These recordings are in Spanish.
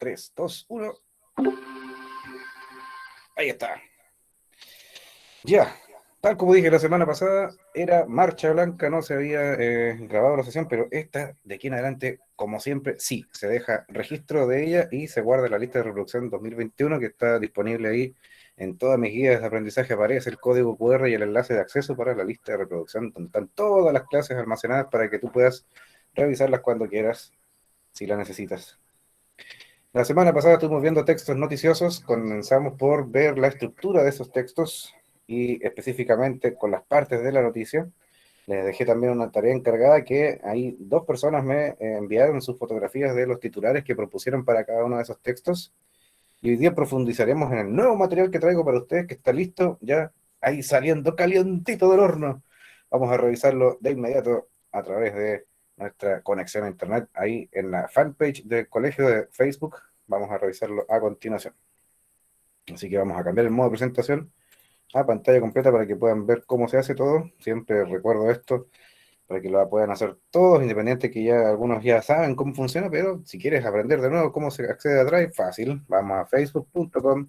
3, 2, 1. Ahí está. Ya, tal como dije la semana pasada, era Marcha Blanca, no se había grabado la sesión, pero esta, de aquí en adelante, como siempre, sí, se deja registro de ella y se guarda en la lista de reproducción 2021 que está disponible ahí en todas mis guías de aprendizaje. Aparece el código QR y el enlace de acceso para la lista de reproducción, donde están todas las clases almacenadas para que tú puedas revisarlas cuando quieras, si las necesitas. La semana pasada estuvimos viendo textos noticiosos, comenzamos por ver la estructura de esos textos y específicamente con las partes de la noticia. Les dejé también una tarea encargada que ahí dos personas me enviaron sus fotografías de los titulares que propusieron para cada uno de esos textos. Y hoy día profundizaremos en el nuevo material que traigo para ustedes, que está listo, ya ahí saliendo calientito del horno. Vamos a revisarlo de inmediato a través de nuestra conexión a internet, ahí en la fanpage del colegio de Facebook. Vamos a revisarlo a continuación. Así que vamos a cambiar el modo de presentación a pantalla completa para que puedan ver cómo se hace todo. Siempre recuerdo esto para que lo puedan hacer todos, independiente que ya algunos ya saben cómo funciona, pero si quieres aprender de nuevo cómo se accede a Drive, fácil. Vamos a facebook.com.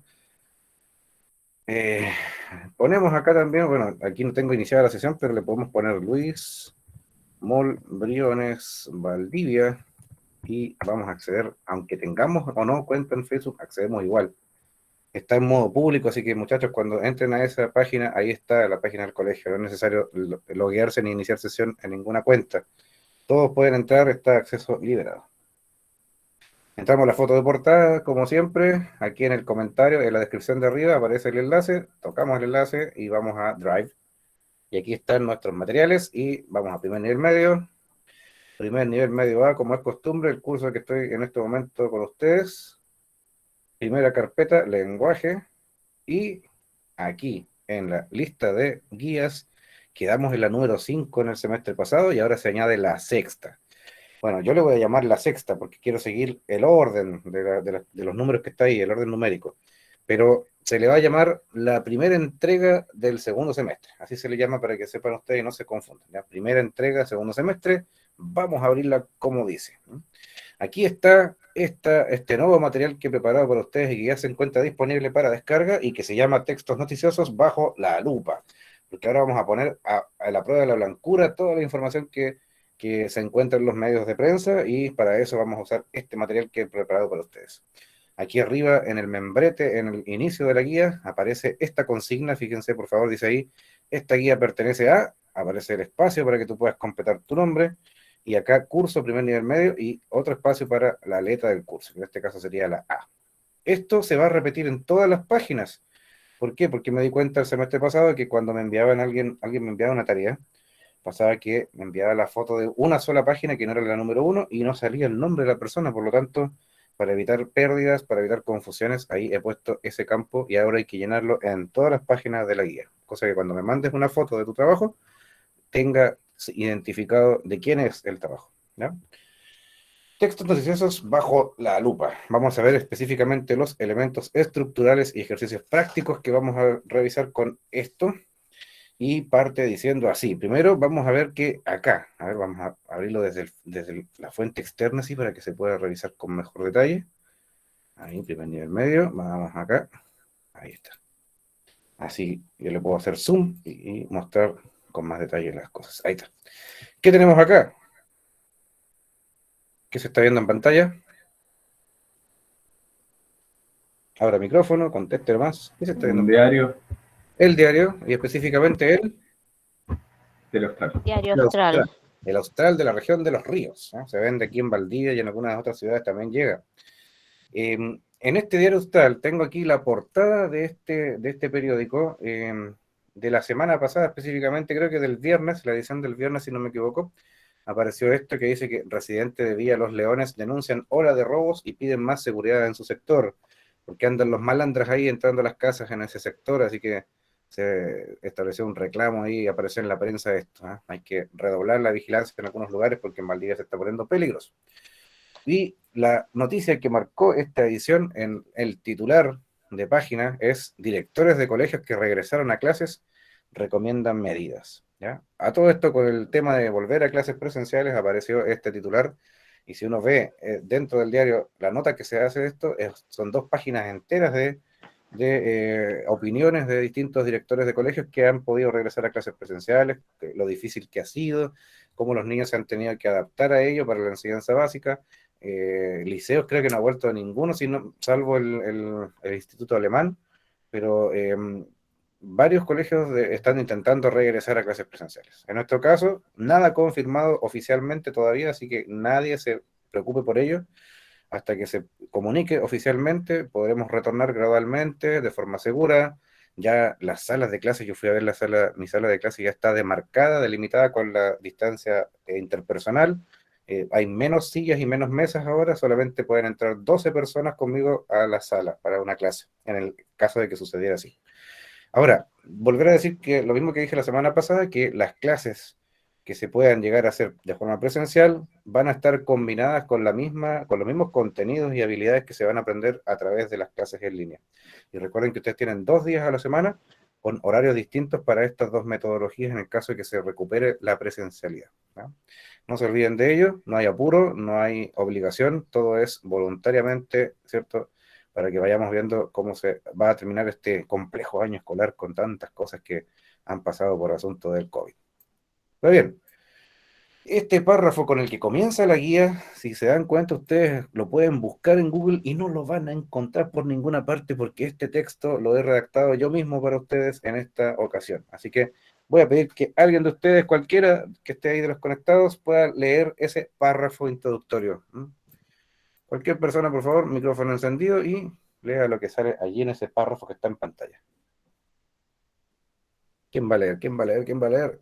Ponemos acá también, bueno, aquí no tengo iniciada la sesión, pero le podemos poner Luis Mol Briones Valdivia y vamos a acceder, aunque tengamos o no cuenta en Facebook, accedemos igual. Está en modo público, así que muchachos, cuando entren a esa página, ahí está la página del colegio, no es necesario loguearse ni iniciar sesión en ninguna cuenta. Todos pueden entrar, está acceso liberado. Entramos a la foto de portada, como siempre, aquí en el comentario, en la descripción de arriba aparece el enlace, tocamos el enlace y vamos a Drive. Y aquí están nuestros materiales y vamos a primer nivel medio. Primer nivel medio A, como es costumbre, el curso que estoy en este momento con ustedes. Primera carpeta, lenguaje. Y aquí, en la lista de guías, quedamos en la número 5 en el semestre pasado y ahora se añade la sexta. Bueno, yo le voy a llamar la sexta porque quiero seguir el orden de los números que está ahí, el orden numérico. Pero se le va a llamar la primera entrega del segundo semestre. Así se le llama para que sepan ustedes y no se confundan. La primera entrega, segundo semestre. Vamos a abrirla como dice. Aquí está este nuevo material que he preparado para ustedes y que ya se encuentra disponible para descarga y que se llama Textos Noticiosos bajo la lupa. Porque ahora vamos a poner a la prueba de la blancura toda la información que se encuentra en los medios de prensa y para eso vamos a usar este material que he preparado para ustedes. Aquí arriba en el membrete, en el inicio de la guía, aparece esta consigna, fíjense por favor, dice ahí, esta guía pertenece a, aparece el espacio para que tú puedas completar tu nombre, y acá curso primer nivel medio y otro espacio para la letra del curso, que en este caso sería la A. Esto se va a repetir en todas las páginas. ¿Por qué? Porque me di cuenta el semestre pasado que cuando me enviaban alguien me enviaba una tarea, pasaba que me enviaba la foto de una sola página que no era la número 1 y no salía el nombre de la persona, por lo tanto, para evitar pérdidas, para evitar confusiones, ahí he puesto ese campo y ahora hay que llenarlo en todas las páginas de la guía. Cosa que cuando me mandes una foto de tu trabajo, tenga identificado de quién es el trabajo, ¿ya? Textos noticiosos bajo la lupa. Vamos a ver específicamente los elementos estructurales y ejercicios prácticos que vamos a revisar con esto. Y parte diciendo así. Primero vamos a ver que acá, a ver, vamos a abrirlo desde la fuente externa, así para que se pueda revisar con mejor detalle. Ahí, primer nivel medio, vamos acá. Ahí está. Así yo le puedo hacer zoom y mostrar con más detalle las cosas. Ahí está. ¿Qué tenemos acá? ¿Qué se está viendo en pantalla? Abra micrófono, conteste más. ¿Qué se está viendo Un en pantalla? diario El diario, y específicamente del Austral. Diario el Austral. Austral. El Austral de la región de los ríos, ¿no? Se vende aquí en Valdivia y en algunas otras ciudades también llega. En este diario Austral tengo aquí la portada de este periódico, de la semana pasada específicamente, creo que del viernes, la edición del viernes si no me equivoco, apareció esto que dice que residentes de Villa Los Leones denuncian ola de robos y piden más seguridad en su sector, porque andan los malandras ahí entrando a las casas en ese sector, así que se estableció un reclamo ahí y apareció en la prensa esto, ¿eh? Hay que redoblar la vigilancia en algunos lugares porque en Valdivia se está poniendo peligroso. Y la noticia que marcó esta edición en el titular de página es: directores de colegios que regresaron a clases recomiendan medidas. ¿Ya? A todo esto, con el tema de volver a clases presenciales, apareció este titular Y si uno ve dentro del diario la nota que se hace de esto, son 2 páginas enteras de opiniones de distintos directores de colegios que han podido regresar a clases presenciales, lo difícil que ha sido, cómo los niños se han tenido que adaptar a ello para la enseñanza básica. Liceos creo que no ha vuelto a ninguno, salvo el Instituto Alemán, pero varios colegios están intentando regresar a clases presenciales. En nuestro caso, nada confirmado oficialmente todavía, así que nadie se preocupe por ello. Hasta que se comunique oficialmente, podremos retornar gradualmente, de forma segura. Ya las salas de clase, yo fui a ver mi sala de clase ya está demarcada, delimitada con la distancia interpersonal. Hay menos sillas y menos mesas ahora, solamente pueden entrar 12 personas conmigo a la sala para una clase, en el caso de que sucediera así. Ahora, volver a decir que lo mismo que dije la semana pasada, que las clases que se puedan llegar a hacer de forma presencial van a estar combinadas con los mismos contenidos y habilidades que se van a aprender a través de las clases en línea. Y recuerden que ustedes tienen 2 días a la semana con horarios distintos para estas 2 metodologías en el caso de que se recupere la presencialidad, ¿no? No se olviden de ello, no hay apuro, no hay obligación, todo es voluntariamente, ¿cierto? Para que vayamos viendo cómo se va a terminar este complejo año escolar con tantas cosas que han pasado por asunto del COVID. Muy bien, este párrafo con el que comienza la guía, si se dan cuenta ustedes lo pueden buscar en Google y no lo van a encontrar por ninguna parte porque este texto lo he redactado yo mismo para ustedes en esta ocasión. Así que voy a pedir que alguien de ustedes, cualquiera que esté ahí de los conectados, pueda leer ese párrafo introductorio. Cualquier persona, por favor, micrófono encendido y lea lo que sale allí en ese párrafo que está en pantalla. ¿Quién va a leer? ¿Quién va a leer? ¿Quién va a leer?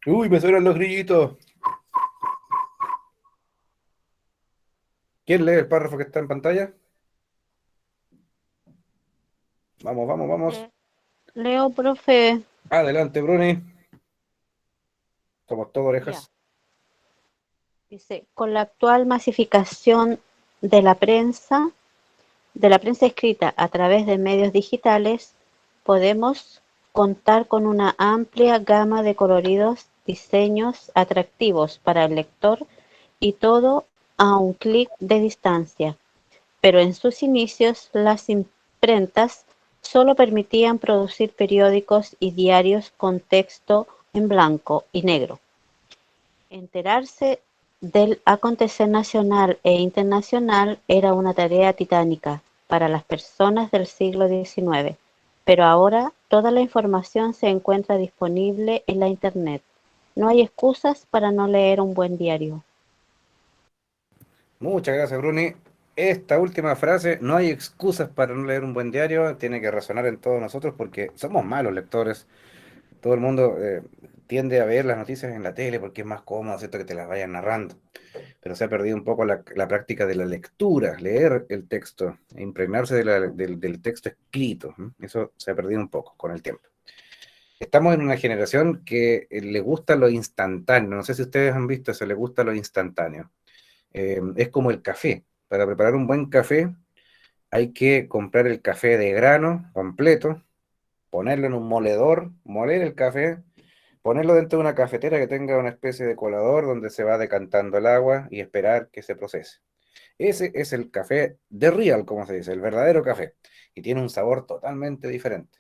Uy, me suenan los grillitos. ¿Quién lee el párrafo que está en pantalla? Vamos, vamos, vamos. Leo, profe, Adelante, Bruni. Somos todos ya, orejas. dice, con la actual masificación de de la prensa escrita a través de medios digitales, podemos contar con una amplia gama de coloridos, diseños atractivos para el lector y todo a un clic de distancia. Pero en sus inicios las imprentas solo permitían producir periódicos y diarios con texto en blanco y negro. Enterarse del acontecer nacional e internacional era una tarea titánica para las personas del siglo XIX, pero ahora toda la información se encuentra disponible en la Internet. No hay excusas para no leer un buen diario. Muchas gracias, Bruni. Esta última frase, no hay excusas para no leer un buen diario, tiene que resonar en todos nosotros porque somos malos lectores. Todo el mundo tiende a ver las noticias en la tele porque es más cómodo, ¿cierto? Que te las vayan narrando. Pero se ha perdido un poco la práctica de la lectura, leer el texto, impregnarse del texto escrito. Eso se ha perdido un poco con el tiempo. Estamos en una generación que le gusta lo instantáneo. No sé si ustedes han visto eso, le gusta lo instantáneo. Es como el café. Para preparar un buen café hay que comprar el café de grano completo, ponerlo en un moledor, moler el café, ponerlo dentro de una cafetera que tenga una especie de colador donde se va decantando el agua y esperar que se procese. Ese es el café de real, como se dice, el verdadero café. Y tiene un sabor totalmente diferente.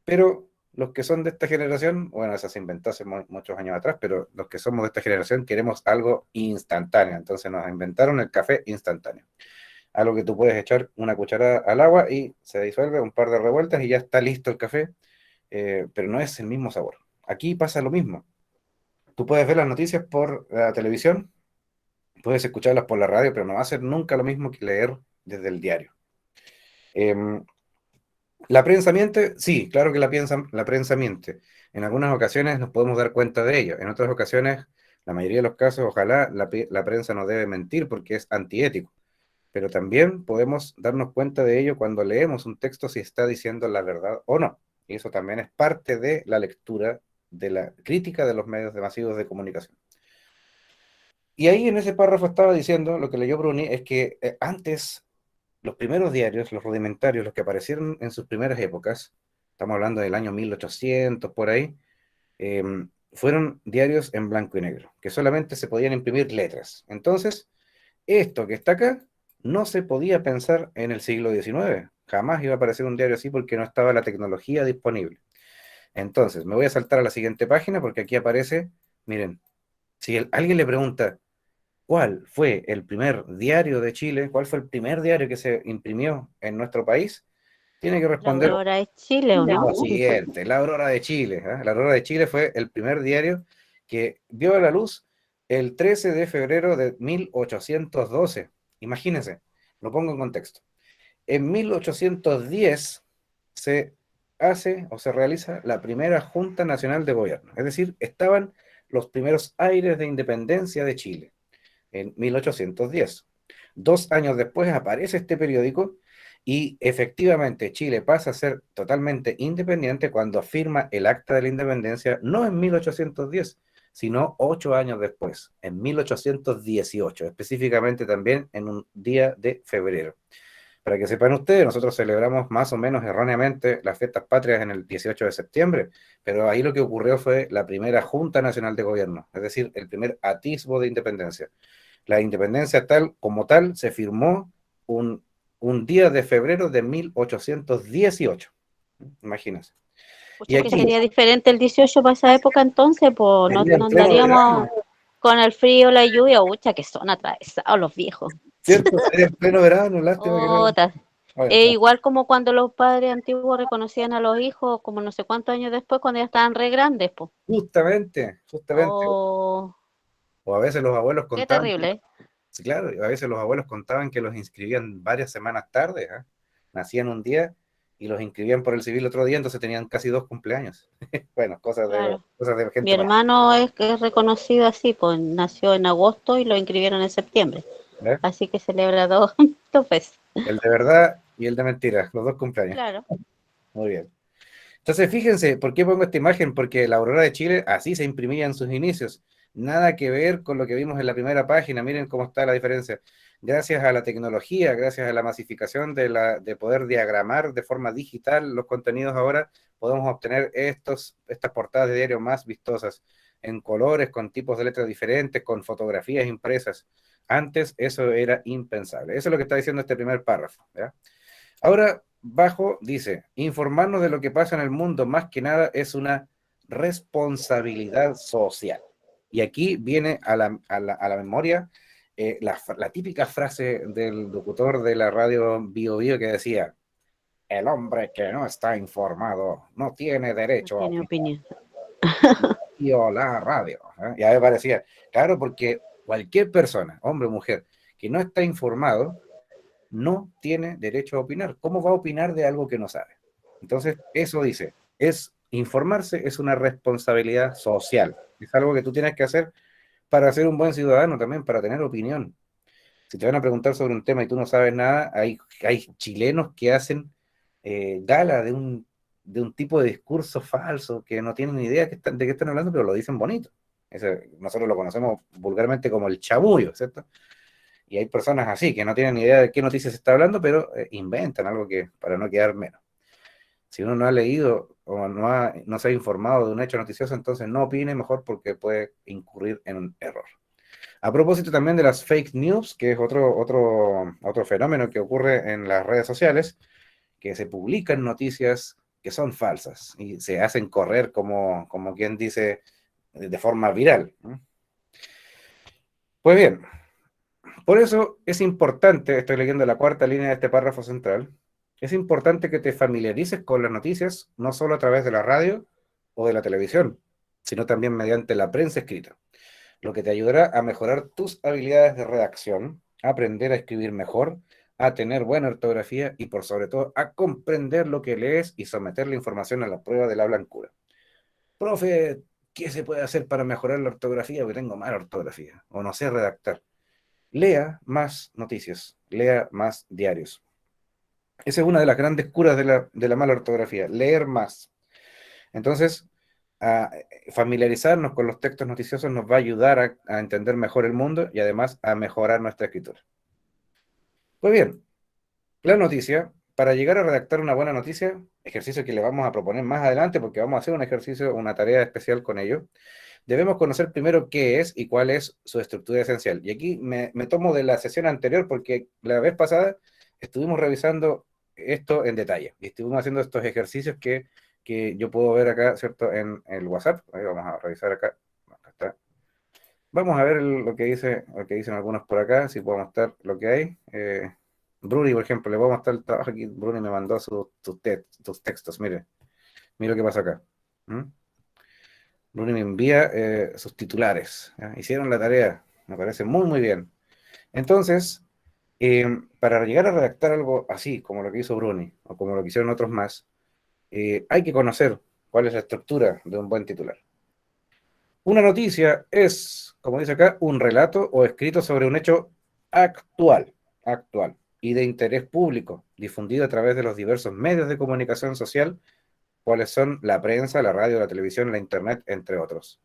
Pero los que son de esta generación, bueno, eso se inventó hace muchos años atrás, pero los que somos de esta generación queremos algo instantáneo. Entonces nos inventaron el café instantáneo. Algo que tú puedes echar una cucharada al agua y se disuelve, un par de revueltas y ya está listo el café, pero no es el mismo sabor. Aquí pasa lo mismo. Tú puedes ver las noticias por la televisión, puedes escucharlas por la radio, pero no va a ser nunca lo mismo que leer desde el diario. Em, ¿La prensa miente? Sí, claro que la prensa miente. En algunas ocasiones nos podemos dar cuenta de ello. En otras ocasiones, la mayoría de los casos, ojalá la prensa no debe mentir porque es antiético. Pero también podemos darnos cuenta de ello cuando leemos un texto si está diciendo la verdad o no. Y eso también es parte de la lectura, de la crítica de los medios masivos de comunicación. Y ahí en ese párrafo estaba diciendo, lo que leyó Bruni, es que antes los primeros diarios, los rudimentarios, los que aparecieron en sus primeras épocas, estamos hablando del año 1800, por ahí, eh, fueron diarios en blanco y negro, que solamente se podían imprimir letras. Entonces, esto que está acá no se podía pensar en el siglo XIX. Jamás iba a aparecer un diario así porque no estaba la tecnología disponible. Entonces, me voy a saltar a la siguiente página porque aquí aparece, miren, si alguien le pregunta cuál fue el primer diario de Chile, cuál fue el primer diario que se imprimió en nuestro país, tiene que La responder Aurora es Chile, ¿o no? lo siguiente: La Aurora de Chile. ¿Ah? La Aurora de Chile fue el primer diario que vio a la luz el 13 de febrero de 1812. Imagínense, lo pongo en contexto. En 1810 se hace o se realiza la primera Junta Nacional de Gobierno, es decir, estaban los primeros aires de independencia de Chile en 1810. 2 años después aparece este periódico y efectivamente Chile pasa a ser totalmente independiente cuando firma el Acta de la Independencia, no en 1810, sino 8 años después, en 1818, específicamente también en un día de febrero. Para que sepan ustedes, nosotros celebramos más o menos erróneamente las fiestas patrias en el 18 de septiembre, pero ahí lo que ocurrió fue la primera Junta Nacional de Gobierno, es decir, el primer atisbo de independencia. La independencia tal como tal se firmó un, un día de febrero de 1818. Imagínense. Y Pucha, que aquí sería diferente el 18 para esa época entonces, pues no, sería no en pleno andaríamos verano, con el frío, la lluvia, pucha, que son atravesados los viejos. ¿cierto? Sería en pleno verano, lástima que no lo... Ota. Bueno, bueno, Igual como cuando los padres antiguos reconocían a los hijos, como no sé cuántos años después, cuando ya estaban re grandes, pues. justamente, justamente. Oh, O a veces los abuelos qué contaban, terrible, ¿eh? sí, claro, a veces los abuelos contaban que los inscribían varias semanas tarde, ¿ah? Nacían un día y los inscribían por el civil otro día, entonces tenían casi 2 cumpleaños. Bueno, Claro. cosas de Mi gente más. hermano es reconocido así, pues nació en agosto y lo inscribieron en septiembre. ¿Verdad? Así que celebra dos, dos veces. El de verdad y el de mentira, los 2 cumpleaños. Claro. Muy bien. Entonces, fíjense, ¿por qué pongo esta imagen? Porque la Aurora de Chile así se imprimía en sus inicios. Nada que ver con lo que vimos en la primera página. Miren cómo está la diferencia. Gracias a la tecnología, gracias a la masificación de poder diagramar de forma digital los contenidos ahora, podemos obtener estas portadas de diario más vistosas, en colores, con tipos de letras diferentes, con fotografías impresas. Antes eso era impensable. Eso es lo que está diciendo este primer párrafo. ¿Ya? Ahora, bajo dice, informarnos de lo que pasa en el mundo más que nada es una responsabilidad social. Y aquí viene a la memoria la típica frase del locutor de la radio Bio Bio que decía: el hombre que no está informado no tiene No derecho a tiene opinar. opinión. Y la radio. ¿Eh? Y a mí me parecía, claro, porque cualquier persona, hombre o mujer, que no está informado, no tiene derecho a opinar. ¿Cómo va a opinar de algo que no sabe? Entonces, eso dice, informarse es una responsabilidad social. Es algo que tú tienes que hacer para ser un buen ciudadano también, para tener opinión. Si te van a preguntar sobre un tema y tú no sabes nada, hay chilenos que hacen gala de un tipo de discurso falso, que no tienen ni idea de qué están hablando, pero lo dicen bonito. Nosotros lo conocemos vulgarmente como el chamullo, ¿cierto? Y hay personas así que no tienen ni idea de qué noticias se está hablando, pero inventan algo que para no quedar menos. Si uno no ha leído o no se ha informado de un hecho noticioso, entonces no opine mejor porque puede incurrir en un error. A propósito también de las fake news, que es otro fenómeno que ocurre en las redes sociales, que se publican noticias que son falsas y se hacen correr como quien dice de forma viral. Pues bien, por eso es importante, estoy leyendo la cuarta línea de este párrafo central, es importante que te familiarices con las noticias, no solo a través de la radio o de la televisión, sino también mediante la prensa escrita, lo que te ayudará a mejorar tus habilidades de redacción, a aprender a escribir mejor, a tener buena ortografía y por sobre todo a comprender lo que lees y someter la información a la prueba de la blancura. Profe, ¿qué se puede hacer para mejorar la ortografía? Porque tengo mala ortografía o no sé redactar. Lea más noticias, lea más diarios. Esa es una de las grandes curas de la mala ortografía, leer más. Entonces, a familiarizarnos con los textos noticiosos nos va a ayudar a entender mejor el mundo y además a mejorar nuestra escritura. Pues bien, la noticia, para llegar a redactar una buena noticia, ejercicio que le vamos a proponer más adelante, porque vamos a hacer un ejercicio, una tarea especial con ello. Debemos conocer primero qué es y cuál es su estructura esencial. Y aquí me tomo de la sesión anterior, porque la vez pasada estuvimos revisando esto en detalle y estuvimos haciendo estos ejercicios que yo puedo ver acá, ¿cierto? En el WhatsApp. Ahí vamos a revisar acá. Acá está. Vamos a ver lo que dicen algunos por acá, si puedo mostrar lo que hay. Bruni, por ejemplo, le voy a mostrar el trabajo aquí. Bruni me mandó sus textos. Mire lo que pasa acá. ¿Mm? Bruni me envía sus titulares. ¿Ya? Hicieron la tarea. Me parece muy, muy bien. Entonces, para llegar a redactar algo así, como lo que hizo Bruni, o como lo que hicieron otros más, hay que conocer cuál es la estructura de un buen titular. Una noticia es, como dice acá, un relato o escrito sobre un hecho actual y de interés público, difundido a través de los diversos medios de comunicación social, cuáles son la prensa, la radio, la televisión, la internet, entre otros.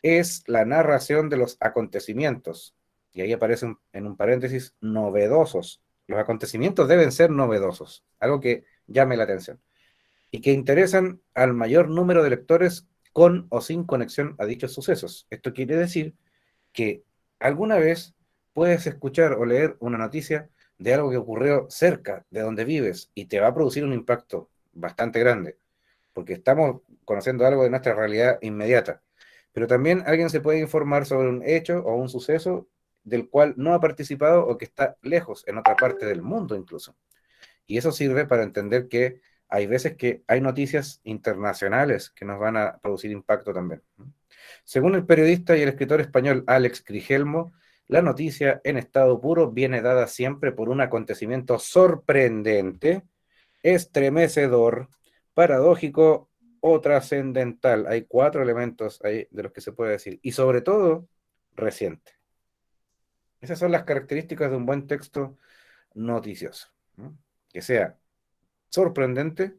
Es la narración de los acontecimientos, y ahí aparece en un paréntesis, novedosos. Los acontecimientos deben ser novedosos, algo que llame la atención y que interesan al mayor número de lectores con o sin conexión a dichos sucesos. Esto quiere decir que alguna vez puedes escuchar o leer una noticia de algo que ocurrió cerca de donde vives y te va a producir un impacto bastante grande, porque estamos conociendo algo de nuestra realidad inmediata. Pero también alguien se puede informar sobre un hecho o un suceso del cual no ha participado o que está lejos, en otra parte del mundo incluso. Y eso sirve para entender que hay veces que hay noticias internacionales que nos van a producir impacto también. Según el periodista y el escritor español Alex Crigelmo, la noticia en estado puro viene dada siempre por un acontecimiento sorprendente, estremecedor, paradójico o trascendental. Hay 4 elementos ahí de los que se puede decir. Y sobre todo, reciente. Esas son las características de un buen texto noticioso, ¿no? Que sea sorprendente,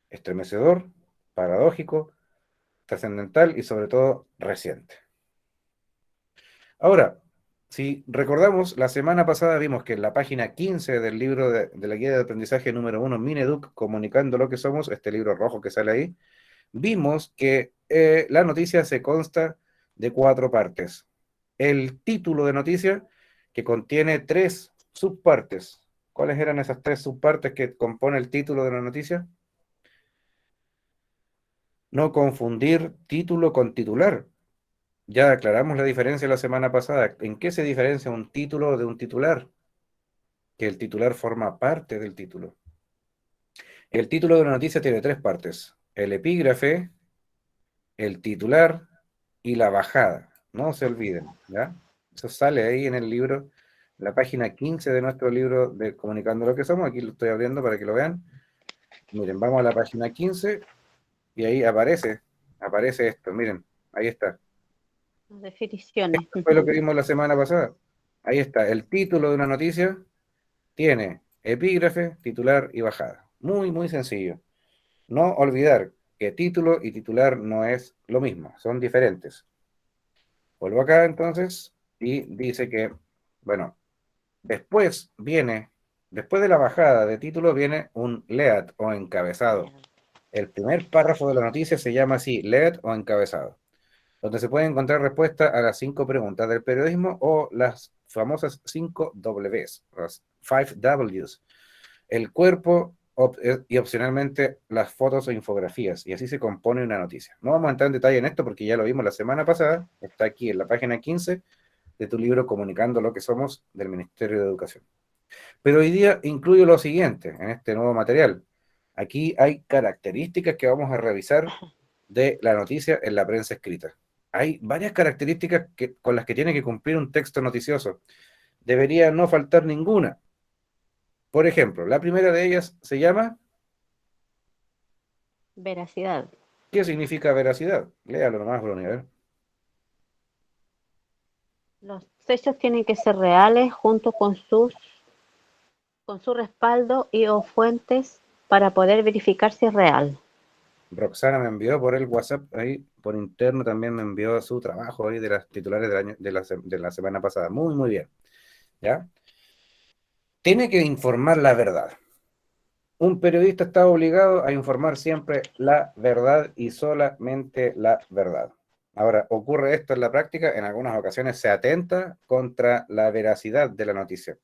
estremecedor, paradójico, trascendental y sobre todo reciente. Ahora, si recordamos, la semana pasada vimos que en la página 15 del libro de la guía de aprendizaje número 1, Mineduc, Comunicando lo que somos, este libro rojo que sale ahí, vimos que la noticia se consta de 4 partes. El título de noticia, que contiene 3 subpartes. ¿Cuáles eran esas 3 subpartes que compone el título de la noticia? No confundir título con titular. Ya aclaramos la diferencia la semana pasada. ¿En qué se diferencia un título de un titular? Que el titular forma parte del título. El título de una noticia tiene 3 partes: el epígrafe, el titular y la bajada. No se olviden, ¿ya? Eso sale ahí en el libro, la página 15 de nuestro libro de Comunicando lo que somos. Aquí lo estoy abriendo para que lo vean. Miren, vamos a la página 15 y ahí aparece esto. Miren, ahí está. Las definiciones. Fue lo que vimos la semana pasada. Ahí está, el título de una noticia tiene epígrafe, titular y bajada. Muy, muy sencillo. No olvidar que título y titular no es lo mismo, son diferentes. Vuelvo acá entonces y dice que, bueno, después de la bajada de título viene un lead o encabezado. El primer párrafo de la noticia se llama así, lead o encabezado, donde se puede encontrar respuesta a las 5 preguntas del periodismo o las famosas 5 Ws, las 5 Ws, el cuerpo y opcionalmente las fotos o infografías, y así se compone una noticia. No vamos a entrar en detalle en esto porque ya lo vimos la semana pasada, está aquí en la página 15 de tu libro Comunicando lo que somos del Ministerio de Educación. Pero hoy día incluyo lo siguiente en este nuevo material. Aquí hay características que vamos a revisar de la noticia en la prensa escrita. Hay varias características con las que tiene que cumplir un texto noticioso. Debería no faltar ninguna. Por ejemplo, la primera de ellas se llama, Veracidad. ¿qué significa veracidad? Léalo nomás, Bruni, a ver. Los hechos tienen que ser reales junto con su respaldo y o fuentes para poder verificar si es real. Roxana me envió por el WhatsApp, ahí por interno también me envió su trabajo ahí de las titulares del año, de la semana pasada. Muy, muy bien. ¿Ya? Tiene que informar la verdad. Un periodista está obligado a informar siempre la verdad y solamente la verdad. Ahora, ocurre esto en la práctica, en algunas ocasiones se atenta contra la veracidad de la noticia.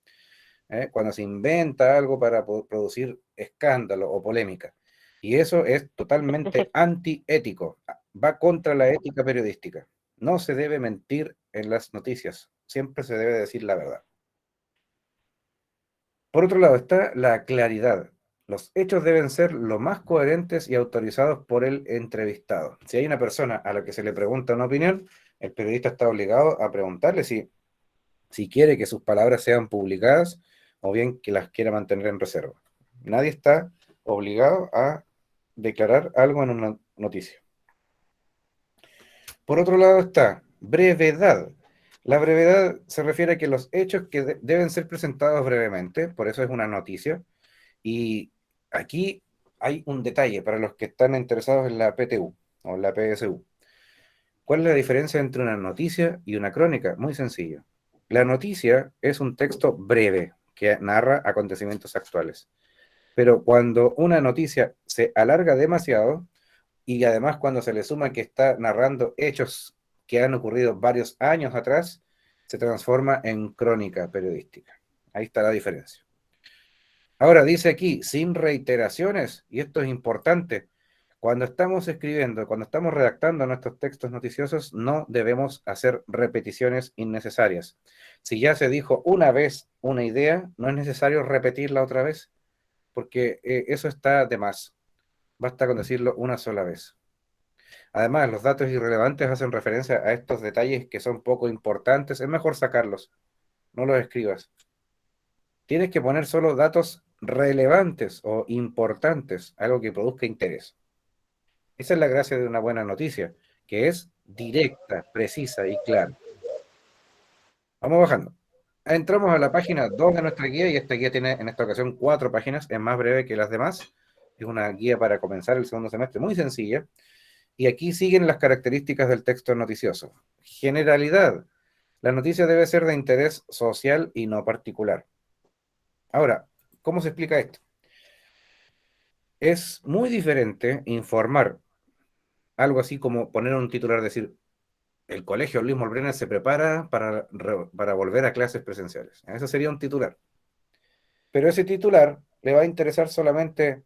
Cuando se inventa algo para producir escándalo o polémica. Y eso es totalmente antiético, va contra la ética periodística. No se debe mentir en las noticias, siempre se debe decir la verdad. Por otro lado está la claridad. Los hechos deben ser lo más coherentes y autorizados por el entrevistado. Si hay una persona a la que se le pregunta una opinión, el periodista está obligado a preguntarle si quiere que sus palabras sean publicadas o bien que las quiera mantener en reserva. Nadie está obligado a declarar algo en una noticia. Por otro lado está brevedad. La brevedad se refiere a que los hechos que deben ser presentados brevemente, por eso es una noticia, y aquí hay un detalle para los que están interesados en la PTU o la PSU. ¿Cuál es la diferencia entre una noticia y una crónica? Muy sencillo. La noticia es un texto breve que narra acontecimientos actuales. Pero cuando una noticia se alarga demasiado, y además cuando se le suma que está narrando hechos que han ocurrido varios años atrás, se transforma en crónica periodística. Ahí está la diferencia. Ahora dice aquí, sin reiteraciones, y esto es importante, cuando estamos escribiendo, cuando estamos redactando nuestros textos noticiosos, no debemos hacer repeticiones innecesarias. Si ya se dijo una vez una idea, no es necesario repetirla otra vez, porque eso está de más. Basta con decirlo una sola vez. Además, los datos irrelevantes hacen referencia a estos detalles que son poco importantes. Es mejor sacarlos, no los escribas. Tienes que poner solo datos relevantes o importantes, algo que produzca interés. Esa es la gracia de una buena noticia, que es directa, precisa y clara. Vamos bajando. Entramos a la página 2 de nuestra guía y esta guía tiene en esta ocasión 4 páginas, es más breve que las demás. Es una guía para comenzar el segundo semestre muy sencilla. Y aquí siguen las características del texto noticioso. Generalidad. La noticia debe ser de interés social y no particular. Ahora, ¿cómo se explica esto? Es muy diferente informar algo así como poner un titular, decir, el colegio Luis Molbrenner se prepara para volver a clases presenciales. Eso sería un titular. Pero ese titular le va a interesar solamente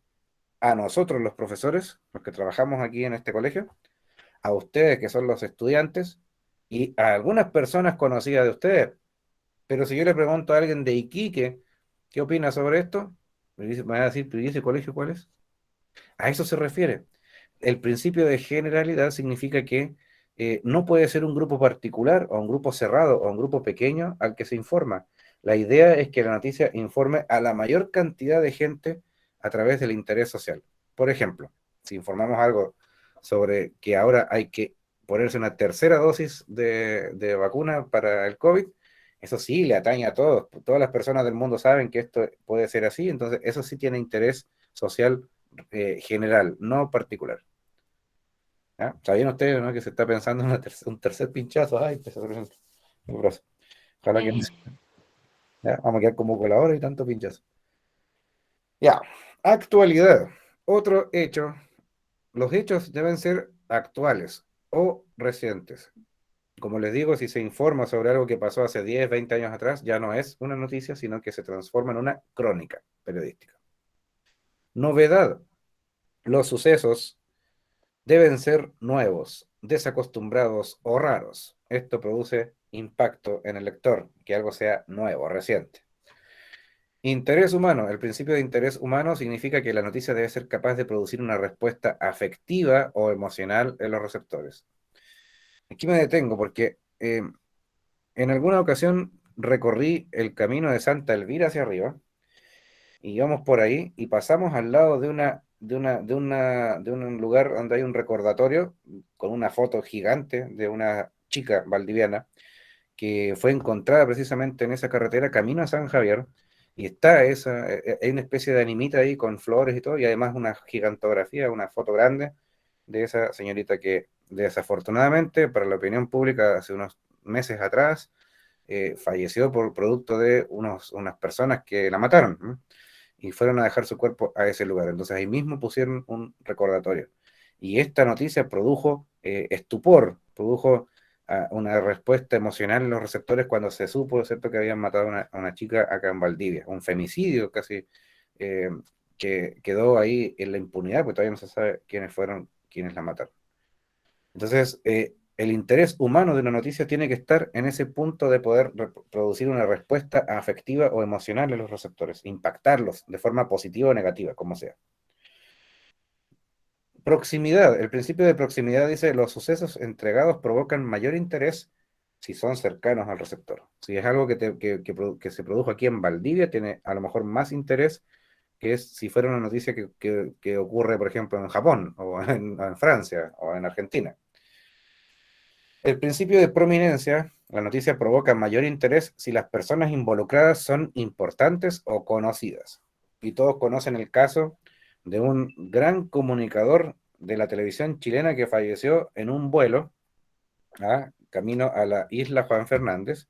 a nosotros los profesores, los que trabajamos aquí en este colegio, a ustedes que son los estudiantes y a algunas personas conocidas de ustedes. Pero si yo le pregunto a alguien de Iquique, ¿qué opina sobre esto? Me va a decir, ¿pero y ese colegio cuál es? A eso se refiere. El principio de generalidad significa que no puede ser un grupo particular o un grupo cerrado o un grupo pequeño al que se informa. La idea es que la noticia informe a la mayor cantidad de gente a través del interés social. Por ejemplo, si informamos algo sobre que ahora hay que ponerse una tercera dosis de vacuna para el COVID, eso sí le atañe a todos. Todas las personas del mundo saben que esto puede ser así, entonces eso sí tiene interés social general, no particular. ¿Ya? ¿Sabían ustedes, no, que se está pensando en un tercer pinchazo? Ay, mi brazo. Ojalá que no. ¿Ya? Vamos a quedar como coladores y tanto pinchazo. Ya, actualidad. Otro hecho. Los hechos deben ser actuales o recientes. Como les digo, si se informa sobre algo que pasó hace 10, 20 años atrás, ya no es una noticia, sino que se transforma en una crónica periodística. Novedad. Los sucesos deben ser nuevos, desacostumbrados o raros. Esto produce impacto en el lector, que algo sea nuevo, reciente. Interés humano. El principio de interés humano significa que la noticia debe ser capaz de producir una respuesta afectiva o emocional en los receptores. Aquí me detengo porque en alguna ocasión recorrí el camino de Santa Elvira hacia arriba y íbamos por ahí y pasamos al lado de un lugar donde hay un recordatorio con una foto gigante de una chica valdiviana que fue encontrada precisamente en esa carretera camino a San Javier, y está hay una especie de animita ahí con flores y todo, y además una gigantografía, una foto grande de esa señorita que desafortunadamente para la opinión pública hace unos meses atrás falleció por producto de unas personas que la mataron, ¿no? y fueron a dejar su cuerpo a ese lugar. Entonces ahí mismo pusieron un recordatorio. Y esta noticia produjo estupor, produjo una respuesta emocional en los receptores cuando se supo, ¿cierto?, que habían matado a una chica acá en Valdivia, un femicidio casi, eh, que quedó ahí en la impunidad, porque todavía no se sabe quiénes fueron quienes la mataron. Entonces, el interés humano de una noticia tiene que estar en ese punto de poder producir una respuesta afectiva o emocional en los receptores, impactarlos de forma positiva o negativa, como sea. Proximidad. El principio de proximidad dice: los sucesos entregados provocan mayor interés si son cercanos al receptor. Si es algo que se produjo aquí en Valdivia, tiene a lo mejor más interés que es si fuera una noticia que ocurre, por ejemplo, en Japón, o en Francia, o en Argentina. El principio de prominencia: la noticia provoca mayor interés si las personas involucradas son importantes o conocidas. Y todos conocen el caso de un gran comunicador de la televisión chilena que falleció en un vuelo camino a la isla Juan Fernández.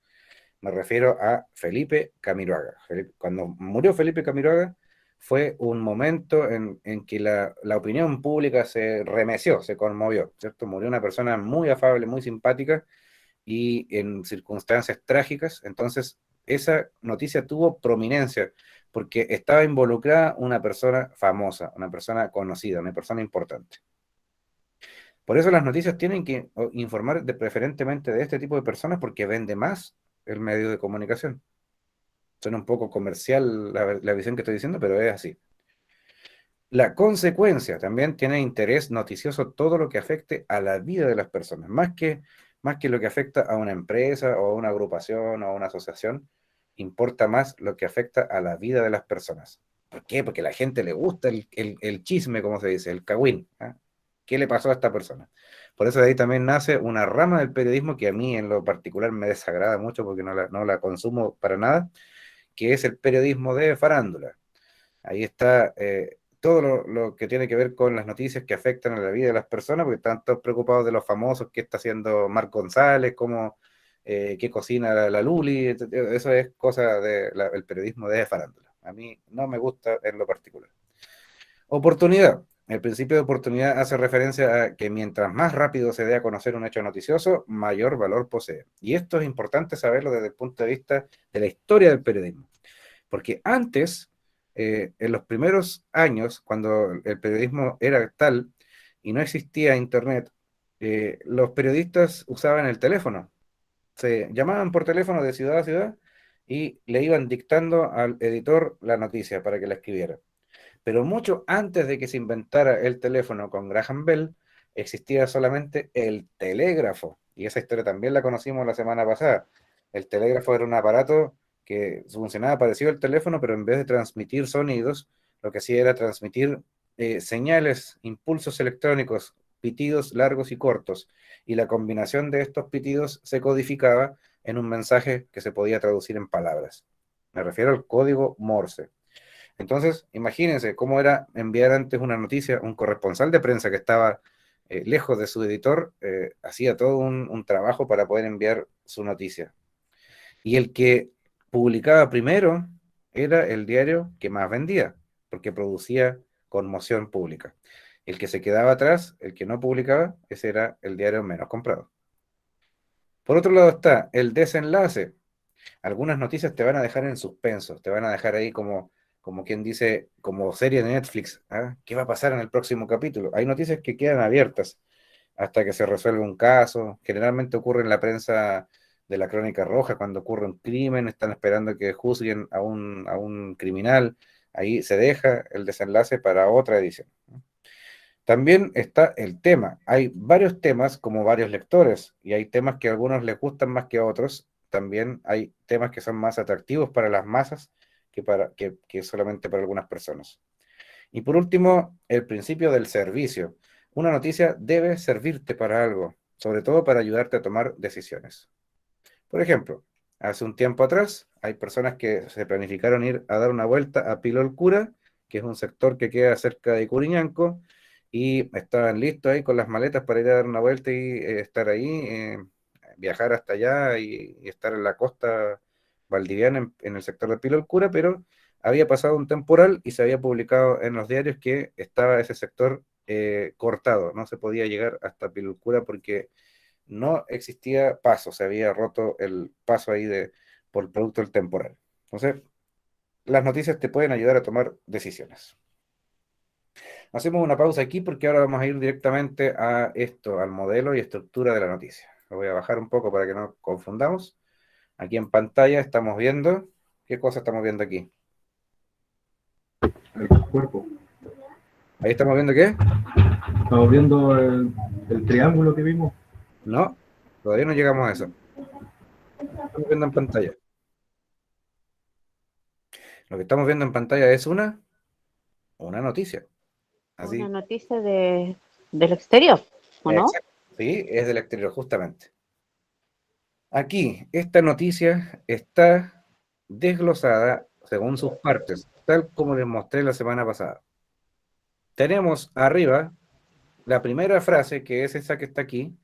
Me refiero a Felipe Camiroaga. Cuando murió Felipe Camiroaga fue un momento en que la opinión pública se remeció, se conmovió, ¿cierto? Murió una persona muy afable, muy simpática, y en circunstancias trágicas. Entonces esa noticia tuvo prominencia porque estaba involucrada una persona famosa, una persona conocida, una persona importante. Por eso las noticias tienen que informar preferentemente de este tipo de personas, porque vende más el medio de comunicación. Suena un poco comercial la visión que estoy diciendo, pero es así. La consecuencia: también tiene interés noticioso todo lo que afecte a la vida de las personas, más que lo que afecta a una empresa o a una agrupación o a una asociación. Importa más lo que afecta a la vida de las personas. ¿Por qué? Porque a la gente le gusta el chisme, como se dice, el cagüín. ¿Qué le pasó a esta persona? Por eso de ahí también nace una rama del periodismo que a mí en lo particular me desagrada mucho, porque no la consumo para nada, que es el periodismo de farándula. Ahí está todo lo que tiene que ver con las noticias que afectan a la vida de las personas, porque están todos preocupados de los famosos, qué está haciendo Marc González, qué cocina la Luli. Eso es cosa del periodismo de farándula. A mí no me gusta en lo particular. Oportunidad. El principio de oportunidad hace referencia a que mientras más rápido se dé a conocer un hecho noticioso, mayor valor posee. Y esto es importante saberlo desde el punto de vista de la historia del periodismo. Porque antes, en los primeros años, cuando el periodismo era tal y no existía internet, los periodistas usaban el teléfono. Se llamaban por teléfono de ciudad a ciudad y le iban dictando al editor la noticia para que la escribiera. Pero mucho antes de que se inventara el teléfono con Graham Bell, existía solamente el telégrafo. Y esa historia también la conocimos la semana pasada. El telégrafo era un aparato que funcionaba parecido al teléfono, pero en vez de transmitir sonidos, lo que hacía era transmitir señales, impulsos electrónicos, pitidos largos y cortos. Y la combinación de estos pitidos se codificaba en un mensaje que se podía traducir en palabras. Me refiero al código Morse. Entonces, imagínense cómo era enviar antes una noticia. Un corresponsal de prensa que estaba lejos de su editor, hacía todo un trabajo para poder enviar su noticia. Y el que publicaba primero era el diario que más vendía, porque producía conmoción pública. El que se quedaba atrás, el que no publicaba, ese era el diario menos comprado. Por otro lado está el desenlace. Algunas noticias te van a dejar en suspenso, te van a dejar ahí como quien dice, como serie de Netflix. ¿Qué va a pasar en el próximo capítulo? Hay noticias que quedan abiertas hasta que se resuelve un caso. Generalmente ocurre en la prensa de la Crónica Roja, cuando ocurre un crimen, están esperando que juzguen a un criminal. Ahí se deja el desenlace para otra edición. También está el tema. Hay varios temas como varios lectores, y hay temas que a algunos les gustan más que a otros. También hay temas que son más atractivos para las masas que solamente para algunas personas. Y por último, el principio del servicio. Una noticia debe servirte para algo, sobre todo para ayudarte a tomar decisiones. Por ejemplo, hace un tiempo atrás hay personas que se planificaron ir a dar una vuelta a Pilolcura, que es un sector que queda cerca de Curiñanco, y estaban listos ahí con las maletas para ir a dar una vuelta y estar ahí, viajar hasta allá y estar en la costa valdiviana, en el sector de Pilolcura, pero había pasado un temporal y se había publicado en los diarios que estaba ese sector cortado, no se podía llegar hasta Pilulcura porque no existía paso, se había roto el paso ahí por producto del temporal. Entonces, las noticias te pueden ayudar a tomar decisiones. Hacemos una pausa aquí porque ahora vamos a ir directamente a esto, al modelo y estructura de la noticia. Lo voy a bajar un poco para que no confundamos. Aquí en pantalla estamos viendo, ¿qué cosa estamos viendo aquí? El cuerpo. Ahí estamos viendo qué. Estamos viendo el triángulo que vimos. No, todavía no llegamos a eso. Estamos viendo en pantalla. Lo que estamos viendo en pantalla es una noticia. Una Así, noticia del exterior, ¿o no? exacto. Sí, es del exterior, justamente. Aquí, esta noticia está desglosada según sus partes, tal como les mostré la semana pasada. Tenemos arriba la primera frase, que es esa que está aquí,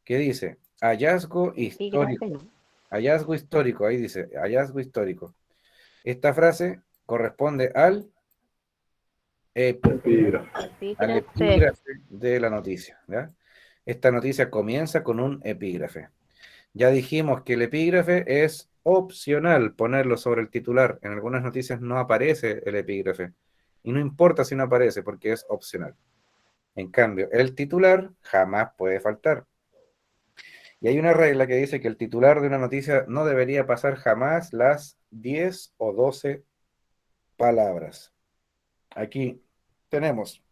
que dice, hallazgo Epígrafe, histórico. ¿no? Hallazgo histórico, ahí dice, hallazgo histórico. Esta frase corresponde al Epígrafe. epígrafe de la noticia, ¿ya? Esta noticia comienza con un epígrafe. Ya dijimos que el epígrafe es opcional ponerlo sobre el titular. En algunas noticias no aparece el epígrafe. Y no importa si no aparece porque es opcional. En cambio, el titular jamás puede faltar. Y hay una regla que dice que el titular de una noticia no debería pasar jamás las 10 o 12 palabras. Aquí tenemos,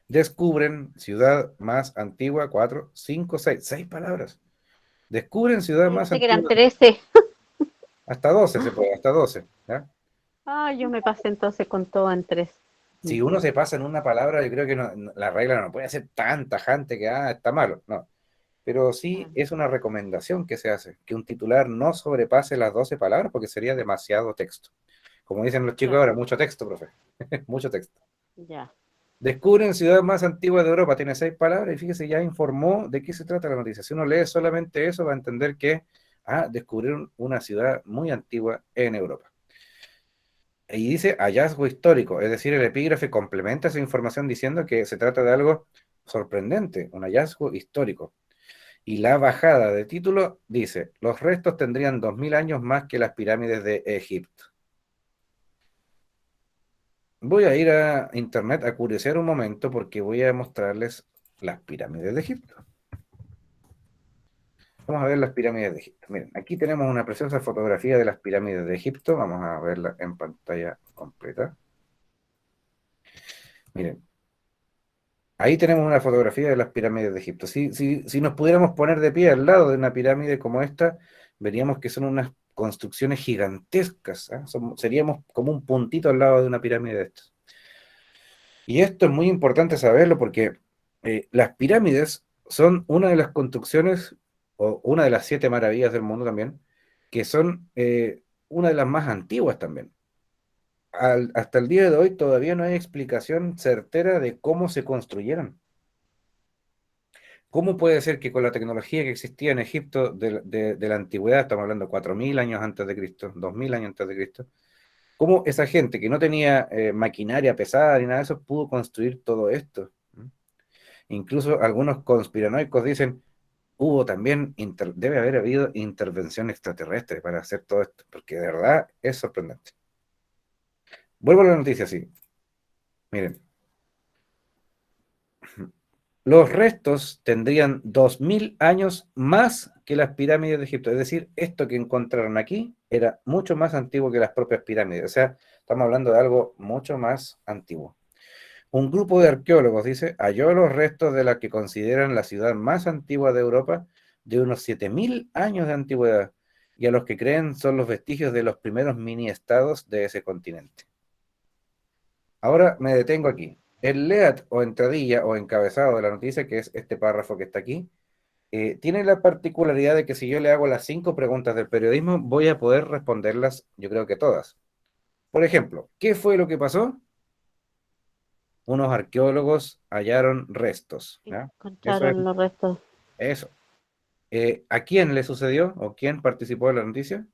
descubren ciudad más antigua, 4, 5, 6, 6 palabras. Descubren ciudad más Pensé que eran antigua, 13. hasta 12 se puede, hasta 12, ¿ya? Ah, yo me pasé entonces con todo en 3. Si uno se pasa en una palabra, yo creo que la regla no puede ser tan tajante que está malo, no. Pero sí es una recomendación que se hace, que un titular no sobrepase las 12 palabras porque sería demasiado texto. Como dicen los chicos Claro, ahora, mucho texto, profe, mucho texto. ya. Descubren ciudad más antigua de Europa, tiene 6 palabras y fíjese, ya informó de qué se trata la noticia. Si uno lee solamente eso, va a entender que descubrieron una ciudad muy antigua en Europa. Y dice hallazgo histórico, es decir, el epígrafe complementa esa información diciendo que se trata de algo sorprendente, un hallazgo histórico. Y la bajada de título dice, los restos tendrían 2000 años más que las pirámides de Egipto. Voy a ir a internet a curiosear un momento porque voy a mostrarles las pirámides de Egipto. Vamos a ver las pirámides de Egipto. Miren, aquí tenemos una preciosa fotografía de las pirámides de Egipto. Vamos a verla en pantalla completa. Miren, ahí tenemos una fotografía de las pirámides de Egipto. Si nos pudiéramos poner de pie al lado de una pirámide como esta, veríamos que son unas construcciones gigantescas. Seríamos como un puntito al lado de una pirámide de estas. Y esto es muy importante saberlo porque las pirámides son una de las construcciones, o una de las 7 maravillas del mundo también, que son una de las más antiguas también. Hasta el día de hoy todavía no hay explicación certera de cómo se construyeron. ¿Cómo puede ser que con la tecnología que existía en Egipto de la antigüedad, estamos hablando 4000 años antes de Cristo, 2000 años antes de Cristo, cómo esa gente que no tenía maquinaria pesada ni nada de eso pudo construir todo esto? Incluso algunos conspiranoicos dicen, hubo también, debe haber habido intervención extraterrestre para hacer todo esto, porque de verdad es sorprendente. Vuelvo a la noticia, sí. Miren, los restos tendrían 2000 años más que las pirámides de Egipto. Es decir, esto que encontraron aquí era mucho más antiguo que las propias pirámides. O sea, estamos hablando de algo mucho más antiguo. Un grupo de arqueólogos, dice, halló los restos de la que consideran la ciudad más antigua de Europa, de unos 7000 años de antigüedad, y a los que creen son los vestigios de los primeros mini-estados de ese continente. Ahora me detengo aquí. El lead o entradilla o encabezado de la noticia, que es este párrafo que está aquí, tiene la particularidad de que si yo le hago las 5 preguntas del periodismo, voy a poder responderlas, yo creo que todas. Por ejemplo, ¿qué fue lo que pasó? Unos arqueólogos hallaron restos, ¿ya? Eso es Encontraron los restos. eso. ¿A quién le sucedió o quién participó en la noticia?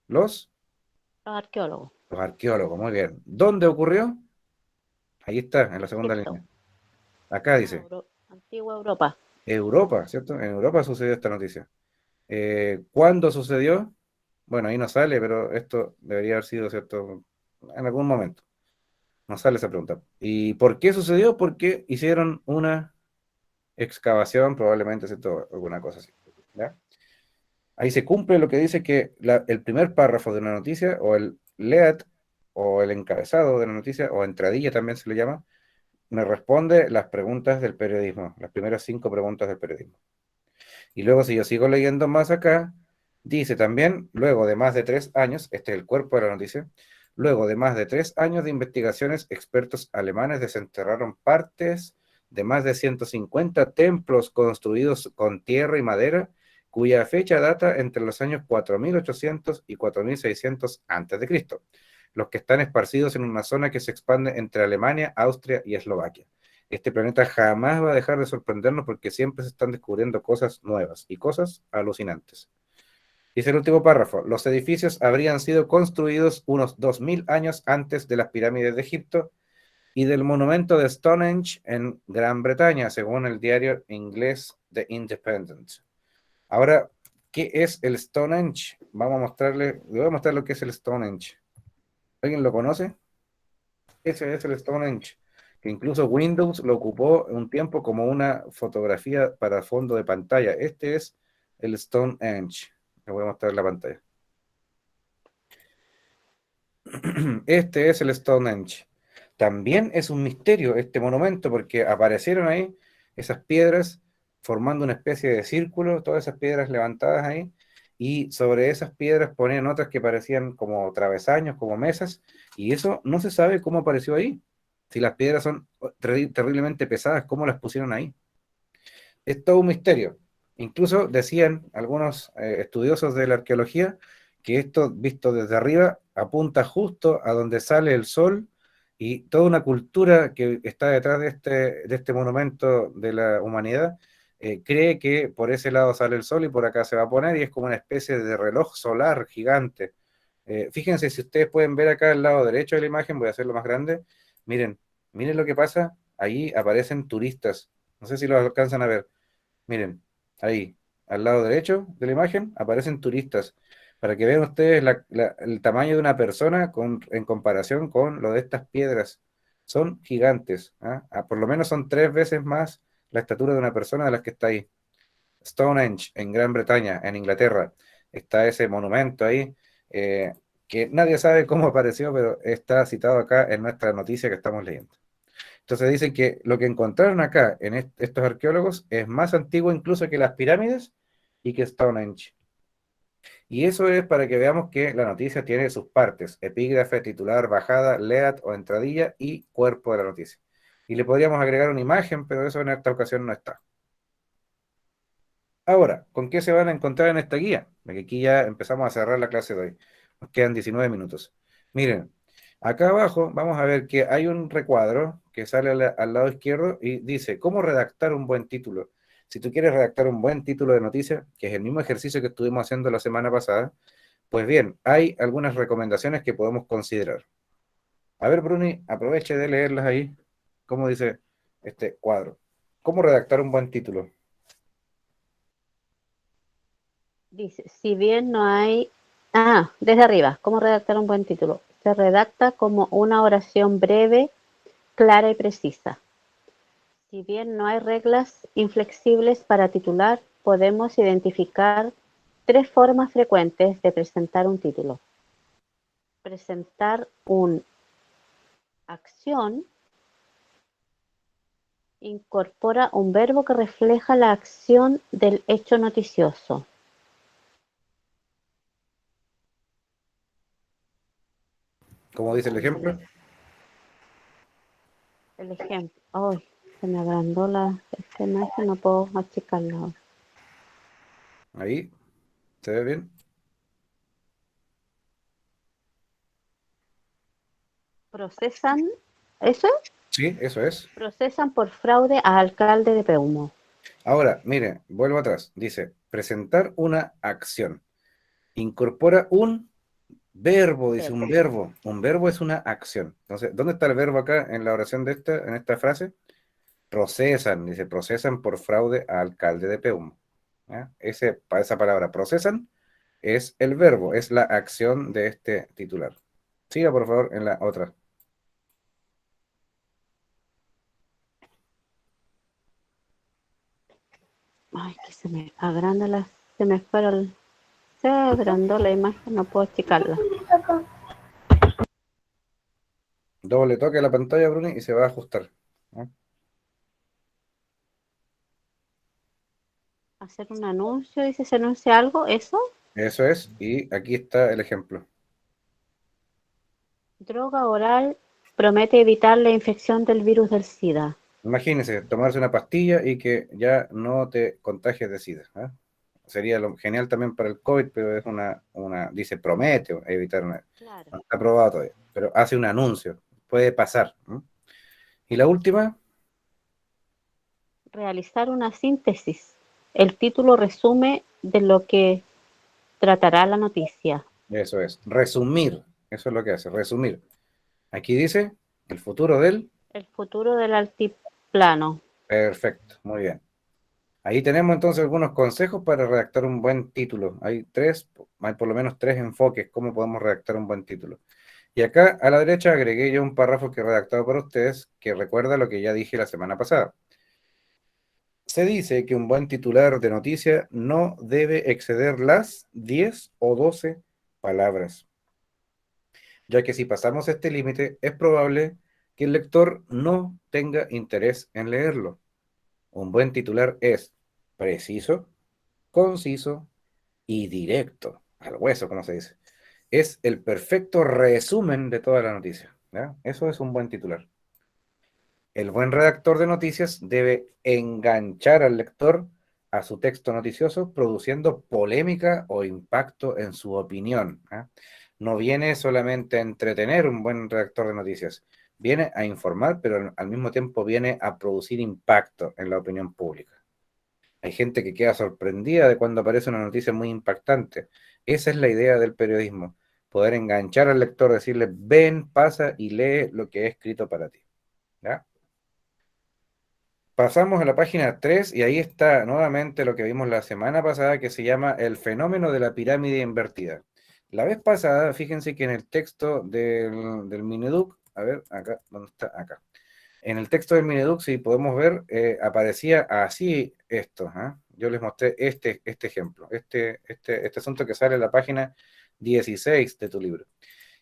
Los Los arqueólogos. Los arqueólogos, muy bien. ¿Dónde ocurrió? Ahí está, en la segunda Egipto. línea. Acá Ah, dice, Antigua Europa. Europa, ¿cierto? En Europa sucedió esta noticia. ¿Cuándo sucedió? Bueno, ahí no sale, pero esto debería haber sido, ¿cierto? En algún momento. No sale esa pregunta. ¿Y por qué sucedió? Porque hicieron una excavación, probablemente, ¿cierto? Alguna cosa así. ¿Ya? Ahí se cumple lo que dice que el primer párrafo de una noticia, o el lead, o el encabezado de la noticia, o entradilla también se le llama, me responde las preguntas del periodismo, las primeras 5 preguntas del periodismo. Y luego, si yo sigo leyendo más acá, dice también, luego de más de 3 años, este es el cuerpo de la noticia, luego de más de 3 años de investigaciones, expertos alemanes desenterraron partes de más de 150 templos construidos con tierra y madera, cuya fecha data entre los años 4800 y 4600 a.C., los que están esparcidos en una zona que se expande entre Alemania, Austria y Eslovaquia. Este planeta jamás va a dejar de sorprendernos porque siempre se están descubriendo cosas nuevas y cosas alucinantes. Dice el último párrafo, los edificios habrían sido construidos unos 2000 años antes de las pirámides de Egipto y del monumento de Stonehenge en Gran Bretaña, según el diario inglés The Independent. Ahora, ¿qué es el Stonehenge? Vamos a mostrarle, le voy a mostrar lo que es el Stonehenge. ¿Alguien lo conoce? Ese es el Stonehenge, que incluso Windows lo ocupó un tiempo como una fotografía para fondo de pantalla. Este es el Stonehenge. Le voy a mostrar la pantalla. Este es el Stonehenge. También es un misterio este monumento porque aparecieron ahí esas piedras formando una especie de círculo, todas esas piedras levantadas ahí, y sobre esas piedras ponían otras que parecían como travesaños, como mesas, y eso no se sabe cómo apareció ahí. Si las piedras son terriblemente pesadas, ¿cómo las pusieron ahí? Es todo un misterio. Incluso decían algunos estudiosos de la arqueología que esto, visto desde arriba, apunta justo a donde sale el sol y toda una cultura que está detrás de este monumento de la humanidad cree que por ese lado sale el sol y por acá se va a poner y es como una especie de reloj solar gigante. Fíjense, si ustedes pueden ver acá al lado derecho de la imagen, voy a hacerlo más grande, miren, miren lo que pasa, ahí aparecen turistas, no sé si lo alcanzan a ver. Miren, ahí, al lado derecho de la imagen, aparecen turistas, para que vean ustedes el tamaño de una persona en comparación con lo de estas piedras. Son gigantes, ¿ah? Por lo menos son 3 veces más la estatura de una persona de las que está ahí. Stonehenge, en Gran Bretaña, en Inglaterra, está ese monumento ahí, eh, que nadie sabe cómo apareció, pero está citado acá en nuestra noticia que estamos leyendo. Entonces dicen que lo que encontraron acá en estos arqueólogos es más antiguo incluso que las pirámides y que Stonehenge. Y eso es para que veamos que la noticia tiene sus partes: epígrafe, titular, bajada, lead o entradilla y cuerpo de la noticia. Y le podríamos agregar una imagen, pero eso en esta ocasión no está. Ahora, ¿con qué se van a encontrar en esta guía? Porque aquí ya empezamos a cerrar la clase de hoy. Nos quedan 19 minutos. Miren, acá abajo vamos a ver que hay un recuadro que sale al lado izquierdo y dice, ¿cómo redactar un buen título? Si tú quieres redactar un buen título de noticia, que es el mismo ejercicio que estuvimos haciendo la semana pasada, pues bien, hay algunas recomendaciones que podemos considerar. A ver, Bruni, aproveche de leerlas ahí. ¿Cómo dice este cuadro? ¿Cómo redactar un buen título? Dice, si bien no hay... Ah, desde arriba, ¿cómo redactar un buen título? Se redacta como una oración breve, clara y precisa. Si bien no hay reglas inflexibles para titular, podemos identificar 3 formas frecuentes de presentar un título. Presentar una acción incorpora un verbo que refleja la acción del hecho noticioso. ¿Cómo dice el ejemplo? El ejemplo. Ay, se me agrandó esta imagen, no puedo achicarla ahora. Ahí, ¿se ve bien? Procesan, ¿eso es? Sí, eso es. Procesan por fraude a alcalde de Peumo. Ahora, mire, vuelvo atrás. Dice, presentar una acción. Incorpora un Verbo, dice un Verbo. verbo. Un verbo es una acción. Entonces, ¿dónde está el verbo acá en la oración en esta frase? Procesan, dice, procesan por fraude a alcalde de Peumo. ¿Ya? Esa palabra, procesan, es el verbo, es la acción de este titular. Siga, por favor, en la otra. Ay, que se me fuera se agrandó la imagen, no puedo achicarla. Doble toque a la pantalla, Bruni, y se va a ajustar. ¿Ya? Hacer un anuncio, dice, se anuncia algo, ¿eso? Eso es, y aquí está el ejemplo. Droga oral promete evitar la infección del virus del SIDA. Imagínese, tomarse una pastilla y que ya no te contagies de SIDA. ¿Ah? Sería lo genial también para el COVID, pero es dice, promete evitar Claro. no está aprobado todavía, pero hace un anuncio, puede pasar. ¿No? Y la última, Realizar una síntesis. El título resume de lo que tratará la noticia. eso es, resumir, eso es lo que hace, resumir. Aquí dice, el futuro del, El futuro del altiplano. perfecto, muy bien. Ahí tenemos entonces algunos consejos para redactar un buen título. Hay por lo menos tres enfoques, cómo podemos redactar un buen título. Y acá a la derecha agregué yo un párrafo que he redactado para ustedes que recuerda lo que ya dije la semana pasada. Se dice que un buen titular de noticia no debe exceder las 10 o 12 palabras, ya que si pasamos este límite es probable que el lector no tenga interés en leerlo. Un buen titular es preciso, conciso y directo, al hueso, como se dice. Es el perfecto resumen de toda la noticia. ¿Ya? Eso es un buen titular. El buen redactor de noticias debe enganchar al lector a su texto noticioso, produciendo polémica o impacto en su opinión. ¿Ah? No viene solamente a entretener un buen redactor de noticias, viene a informar, pero al mismo tiempo viene a producir impacto en la opinión pública. Hay gente que queda sorprendida de cuando aparece una noticia muy impactante. Esa es la idea del periodismo, poder enganchar al lector, decirle, ven, pasa y lee lo que he escrito para ti. ¿Ya? Pasamos a la página 3 y ahí está nuevamente lo que vimos la semana pasada que se llama el fenómeno de la pirámide invertida. La vez pasada, fíjense que en el texto del Mineduc, a ver, acá, ¿dónde está? Acá. En el texto del Mineduc, si podemos ver, aparecía así esto. ¿Ah? Yo les mostré este ejemplo, este asunto que sale en la página 16 de tu libro.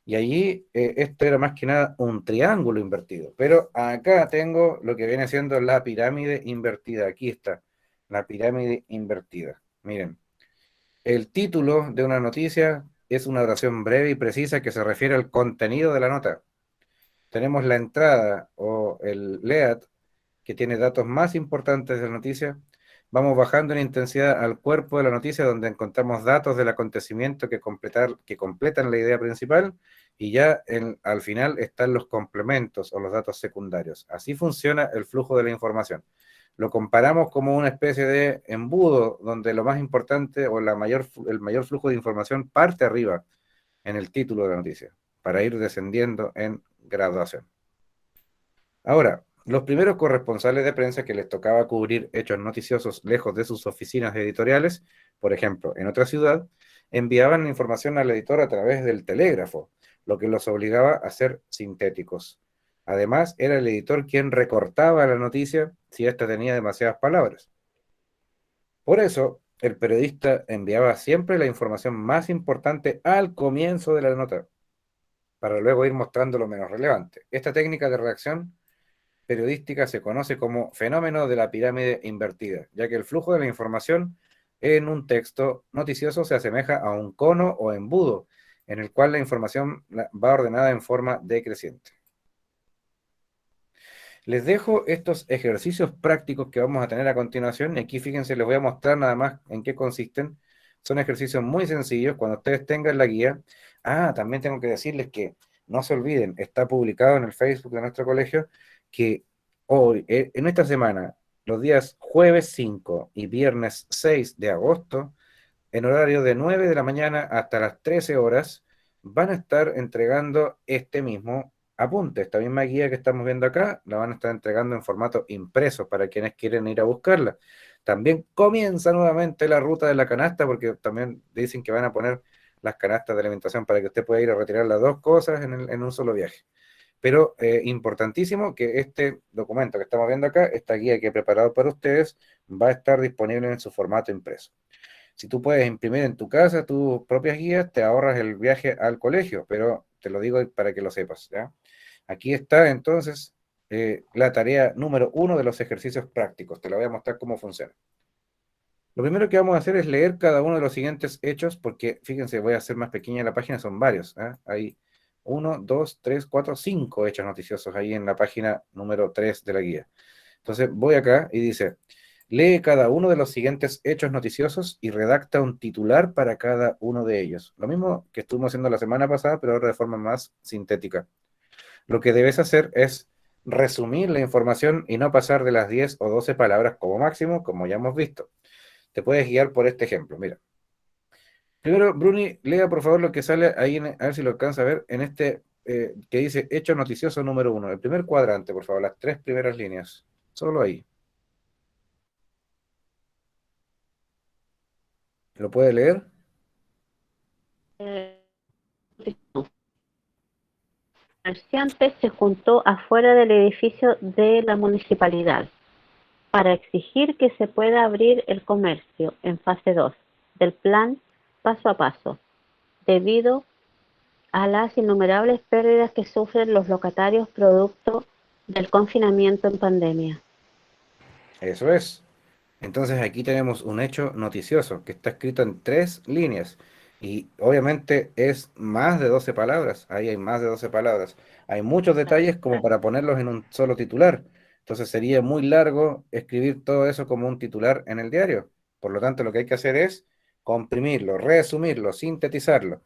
Y allí esto era más que nada un triángulo invertido. Pero acá tengo lo que viene siendo la pirámide invertida. Aquí está, la pirámide invertida. Miren, el título de una noticia es una oración breve y precisa que se refiere al contenido de la nota. Tenemos la entrada o el lead, que tiene datos más importantes de la noticia. Vamos bajando en intensidad al cuerpo de la noticia, donde encontramos datos del acontecimiento que completan la idea principal, y ya al final están los complementos o los datos secundarios. Así funciona el flujo de la información. Lo comparamos como una especie de embudo, donde lo más importante o el mayor flujo de información parte arriba en el título de la noticia, para ir descendiendo en graduación. Ahora, los primeros corresponsales de prensa que les tocaba cubrir hechos noticiosos lejos de sus oficinas editoriales, por ejemplo, en otra ciudad, enviaban la información al editor a través del telégrafo, lo que los obligaba a ser sintéticos. Además, era el editor quien recortaba la noticia si ésta tenía demasiadas palabras. Por eso, el periodista enviaba siempre la información más importante al comienzo de la nota, para luego ir mostrando lo menos relevante. Esta técnica de redacción periodística se conoce como fenómeno de la pirámide invertida, ya que el flujo de la información en un texto noticioso se asemeja a un cono o embudo, en el cual la información va ordenada en forma decreciente. Les dejo estos ejercicios prácticos que vamos a tener a continuación, y aquí fíjense, les voy a mostrar nada más en qué consisten. Son ejercicios muy sencillos, cuando ustedes tengan la guía. También tengo que decirles que no se olviden, está publicado en el Facebook de nuestro colegio, que hoy, en esta semana, los días jueves 5 y viernes 6 de agosto, en horario de 9 de la mañana hasta las 13 horas, van a estar entregando este mismo apunte, esta misma guía que estamos viendo acá, la van a estar entregando en formato impreso para quienes quieren ir a buscarla. También comienza nuevamente la ruta de la canasta, porque también dicen que van a poner las canastas de alimentación para que usted pueda ir a retirar las dos cosas en un solo viaje. Pero importantísimo que este documento que estamos viendo acá, esta guía que he preparado para ustedes, va a estar disponible en su formato impreso. Si tú puedes imprimir en tu casa tus propias guías, te ahorras el viaje al colegio, pero te lo digo para que lo sepas, ¿ya? Aquí está entonces la tarea número 1 de los ejercicios prácticos. Te la voy a mostrar cómo funciona. Lo primero que vamos a hacer es leer cada uno de los siguientes hechos, porque fíjense, voy a hacer más pequeña la página, son varios. Hay 1, 2, 3, 4, 5 hechos noticiosos ahí en la página número 3 de la guía. Entonces voy acá y dice, lee cada uno de los siguientes hechos noticiosos y redacta un titular para cada uno de ellos. Lo mismo que estuvimos haciendo la semana pasada, pero ahora de forma más sintética. Lo que debes hacer es resumir la información y no pasar de las 10 o 12 palabras como máximo, como ya hemos visto. Te puedes guiar por este ejemplo. Mira, primero, Bruni, lea por favor lo que sale ahí, a ver si lo alcanza a ver, en este que dice hecho noticioso número 1. El primer cuadrante, por favor, las 3 primeras líneas. Solo ahí. ¿Lo puede leer? El comerciante se juntó afuera del edificio de la municipalidad para exigir que se pueda abrir el comercio en fase 2 del plan paso a paso, debido a las innumerables pérdidas que sufren los locatarios producto del confinamiento en pandemia. Eso es. Entonces aquí tenemos un hecho noticioso que está escrito en 3 líneas y obviamente es más de 12 palabras. Ahí hay más de 12 palabras. Hay muchos detalles como para ponerlos en un solo titular. Entonces sería muy largo escribir todo eso como un titular en el diario. Por lo tanto, lo que hay que hacer es comprimirlo, resumirlo, sintetizarlo.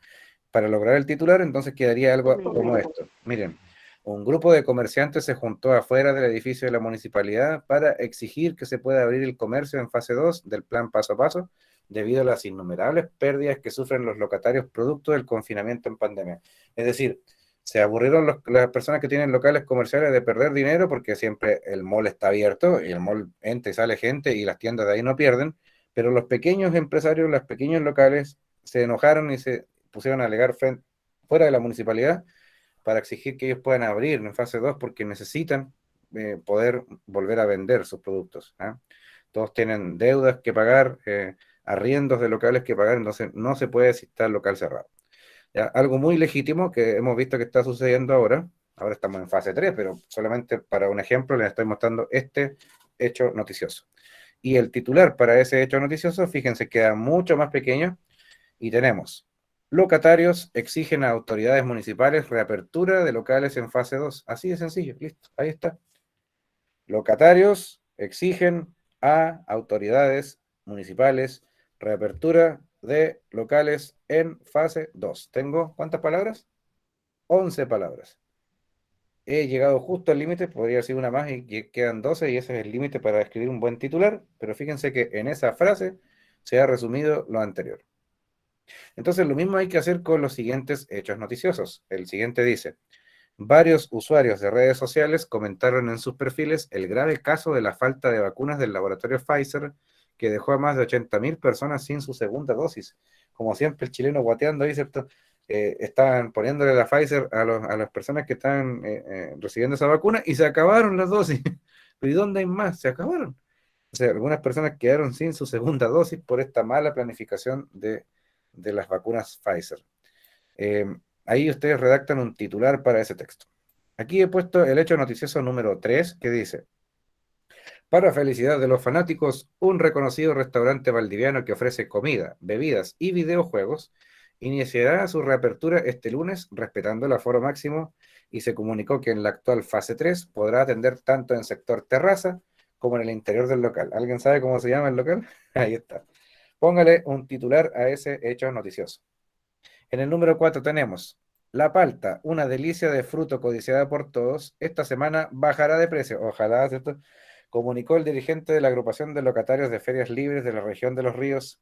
Para lograr el titular, entonces quedaría algo como esto. Miren, un grupo de comerciantes se juntó afuera del edificio de la municipalidad para exigir que se pueda abrir el comercio en fase 2 del plan paso a paso, debido a las innumerables pérdidas que sufren los locatarios producto del confinamiento en pandemia. Es decir, se aburrieron las personas que tienen locales comerciales de perder dinero porque siempre el mall está abierto y el mall entra y sale gente y las tiendas de ahí no pierden, pero los pequeños empresarios, los pequeños locales se enojaron y se pusieron a alegar fuera de la municipalidad para exigir que ellos puedan abrir en fase 2 porque necesitan poder volver a vender sus productos. Todos tienen deudas que pagar, arriendos de locales que pagar, entonces no se puede si está el local cerrado. ¿Ya? Algo muy legítimo que hemos visto que está sucediendo ahora. Ahora estamos en fase 3, pero solamente para un ejemplo les estoy mostrando este hecho noticioso. Y el titular para ese hecho noticioso, fíjense, queda mucho más pequeño y tenemos: locatarios exigen a autoridades municipales reapertura de locales en fase 2. Así de sencillo, listo, ahí está. Locatarios exigen a autoridades municipales reapertura de locales en fase 2. ¿Tengo cuántas palabras? 11 palabras. He llegado justo al límite, podría ser una más y quedan 12 y ese es el límite para escribir un buen titular, pero fíjense que en esa frase se ha resumido lo anterior. Entonces, lo mismo hay que hacer con los siguientes hechos noticiosos. El siguiente dice: varios usuarios de redes sociales comentaron en sus perfiles el grave caso de la falta de vacunas del laboratorio Pfizer, que dejó a más de 80.000 personas sin su segunda dosis. Como siempre, el chileno guateando ahí, ¿cierto? Estaban poniéndole la Pfizer a las personas que estaban recibiendo esa vacuna y se acabaron las dosis. ¿Pero y dónde hay más? Se acabaron. O sea, algunas personas quedaron sin su segunda dosis por esta mala planificación de las vacunas Pfizer. Eh, Ahí ustedes redactan un titular para ese texto. Aquí he puesto el hecho noticioso número 3 que dice: para felicidad de los fanáticos, un reconocido restaurante valdiviano que ofrece comida, bebidas y videojuegos iniciará su reapertura este lunes respetando el aforo máximo y se comunicó que en la actual fase 3 podrá atender tanto en sector terraza como en el interior del local. ¿Alguien sabe cómo se llama el local? Ahí está. Póngale un titular a ese hecho noticioso. En el número 4 tenemos: la palta, una delicia de fruto codiciada por todos, esta semana bajará de precio. Ojalá, ¿cierto? Comunicó el dirigente de la agrupación de locatarios de ferias libres de la región de Los Ríos.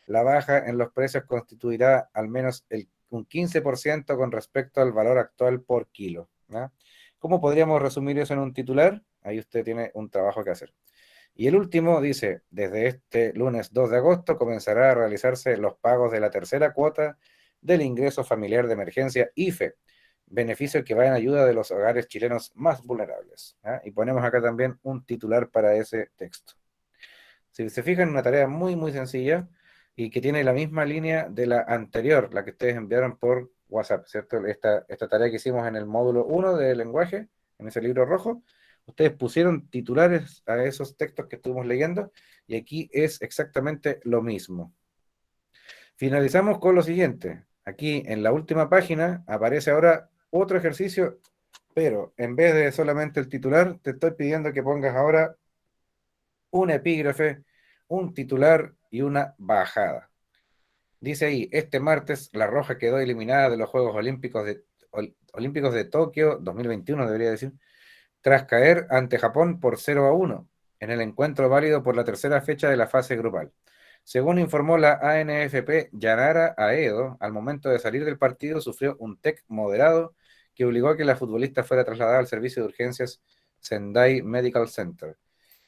La baja en los precios constituirá al menos un 15% con respecto al valor actual por kilo. ¿Ya? ¿Cómo podríamos resumir eso en un titular? Ahí usted tiene un trabajo que hacer. Y el último dice, desde este lunes 2 de agosto comenzará a realizarse los pagos de la tercera cuota del ingreso familiar de emergencia IFE, beneficio que va en ayuda de los hogares chilenos más vulnerables. ¿Ya? Y ponemos acá también un titular para ese texto. Si se fijan, una tarea muy, muy sencilla y que tiene la misma línea de la anterior, la que ustedes enviaron por WhatsApp, ¿cierto? Esta tarea que hicimos en el módulo 1 de lenguaje, en ese libro rojo, ustedes pusieron titulares a esos textos que estuvimos leyendo y aquí es exactamente lo mismo. Finalizamos con lo siguiente. Aquí en la última página aparece ahora otro ejercicio, pero en vez de solamente el titular, te estoy pidiendo que pongas ahora un epígrafe, un titular y una bajada. Dice ahí, este martes La Roja quedó eliminada de los Juegos Olímpicos de Tokio 2021, debería decir, tras caer ante Japón por 0-1 en el encuentro válido por la tercera fecha de la fase grupal. Según informó la ANFP, Yanara Aedo, al momento de salir del partido, sufrió un TEC moderado que obligó a que la futbolista fuera trasladada al servicio de urgencias Sendai Medical Center.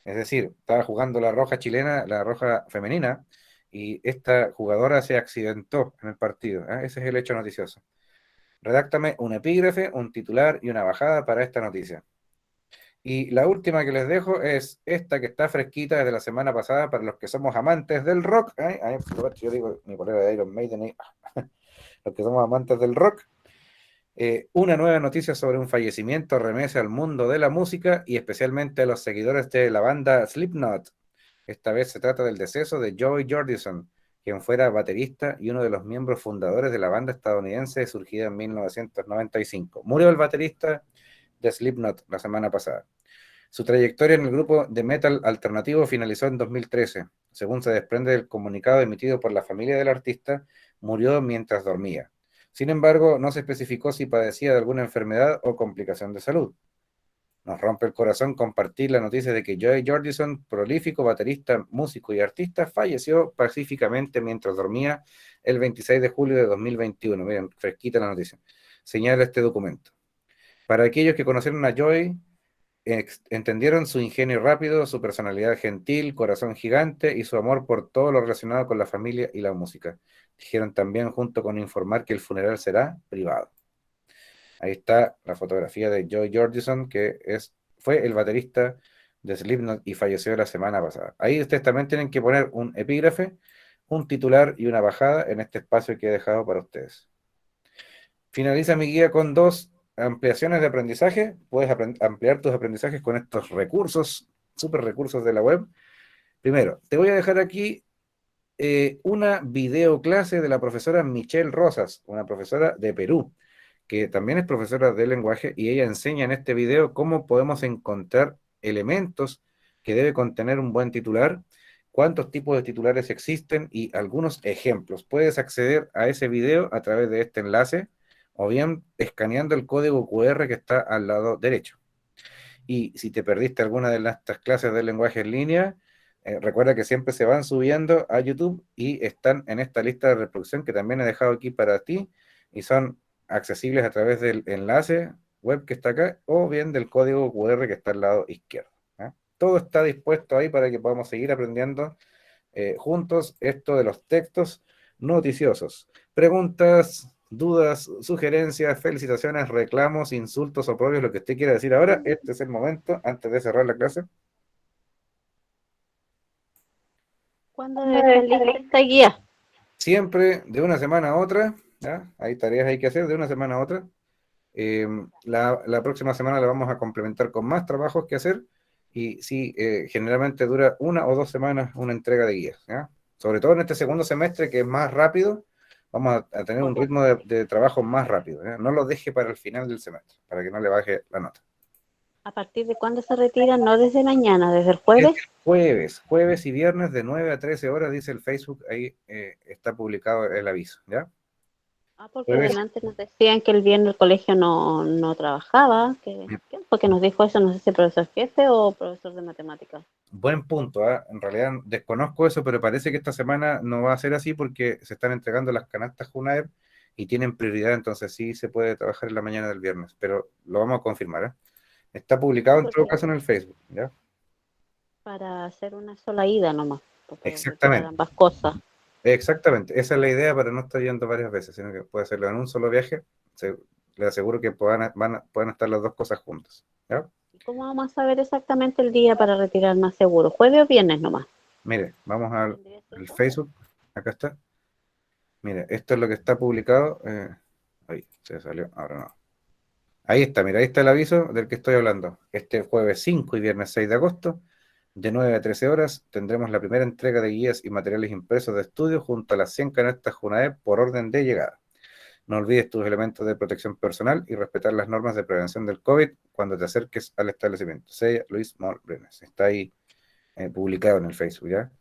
Es decir, estaba jugando la Roja chilena, la Roja femenina, y esta jugadora se accidentó en el partido. ¿Eh? Ese es el hecho noticioso. Redáctame un epígrafe, un titular y una bajada para esta noticia. Y la última que les dejo es esta que está fresquita desde la semana pasada para los que somos amantes del rock. Yo digo mi polera de Iron Maiden, los que somos amantes del rock. Una nueva noticia sobre un fallecimiento remece al mundo de la música y especialmente a los seguidores de la banda Slipknot. Esta vez se trata del deceso de Joey Jordison, quien fuera baterista y uno de los miembros fundadores de la banda estadounidense surgida en 1995. Murió el baterista de Slipknot la semana pasada. Su trayectoria en el grupo de metal alternativo finalizó en 2013. Según se desprende del comunicado emitido por la familia del artista, murió mientras dormía. Sin embargo, no se especificó si padecía de alguna enfermedad o complicación de salud. Nos rompe el corazón compartir la noticia de que Joey Jordison, prolífico baterista, músico y artista, falleció pacíficamente mientras dormía el 26 de julio de 2021. Miren, fresquita la noticia. Señala este documento. Para aquellos que conocieron a Joey, entendieron su ingenio rápido, su personalidad gentil, corazón gigante y su amor por todo lo relacionado con la familia y la música. Dijeron también, junto con informar, que el funeral será privado. Ahí está la fotografía de Joey Jordison, que fue el baterista de Slipknot y falleció la semana pasada. Ahí ustedes también tienen que poner un epígrafe, un titular y una bajada en este espacio que he dejado para ustedes. Finaliza mi guía con 2 ampliaciones de aprendizaje. Puedes ampliar tus aprendizajes con estos recursos, super recursos de la web. Primero, te voy a dejar aquí una videoclase de la profesora Michelle Rosas, una profesora de Perú, que también es profesora de lenguaje, y ella enseña en este video cómo podemos encontrar elementos que debe contener un buen titular, cuántos tipos de titulares existen y algunos ejemplos. Puedes acceder a ese video a través de este enlace o bien escaneando el código QR que está al lado derecho. Y si te perdiste alguna de estas clases de lenguaje en línea, recuerda que siempre se van subiendo a YouTube y están en esta lista de reproducción que también he dejado aquí para ti y son accesibles a través del enlace web que está acá o bien del código QR que está al lado izquierdo. ¿Eh? Todo está dispuesto ahí para que podamos seguir aprendiendo juntos esto de los textos noticiosos. Preguntas, dudas, sugerencias, felicitaciones, reclamos, insultos o propios, lo que usted quiera decir ahora, este es el momento antes de cerrar la clase. ¿Cuándo debe estar lista esta guía? Siempre de una semana a otra, ¿ya? Hay tareas hay que hacer de una semana a otra. La próxima semana la vamos a complementar con más trabajos que hacer y sí, generalmente dura 1 o 2 semanas una entrega de guías, ¿ya? Sobre todo en este segundo semestre que es más rápido, vamos a tener un ritmo de trabajo más rápido, ¿ya? No lo deje para el final del semestre, para que no le baje la nota. ¿A partir de cuándo se retira? No desde mañana, desde el Es jueves. jueves y viernes de 9 a 13 horas, dice el Facebook, ahí está publicado el aviso, ¿ya? Porque Jueves. delante nos decían que el viernes el colegio no trabajaba. ¿Quién fue que nos dijo eso? No sé si el profesor jefe o profesor de matemáticas. Buen punto, ¿eh? En realidad desconozco eso, pero parece que esta semana no va a ser así porque se están entregando las canastas Junaep y tienen prioridad, entonces sí se puede trabajar en la mañana del viernes, pero lo vamos a confirmar, ¿eh? Está publicado en todo Porque caso en el Facebook, ¿ya? para hacer una sola ida nomás, para poder retirar Exactamente, ambas cosas. exactamente. Esa es la idea para no estar yendo varias veces, sino que puede hacerlo en un solo viaje. Les aseguro que puedan estar las dos cosas juntas, ¿ya? ¿Y cómo vamos a saber exactamente el día para retirar más seguro? ¿Jueves o viernes nomás? Mire, vamos al ¿Vendría al siendo? Facebook, acá está. Mire, esto es lo que está publicado. Ahí, se salió, ahora no. Ahí está, mira, ahí está el aviso del que estoy hablando. Este jueves 5 y viernes 6 de agosto, de 9 a 13 horas, tendremos la primera entrega de guías y materiales impresos de estudio junto a las 100 canastas Junaed por orden de llegada. No olvides tus elementos de protección personal y respetar las normas de prevención del COVID cuando te acerques al establecimiento. Sella Luis Mol Brenes. Está ahí publicado en el Facebook, ¿ya?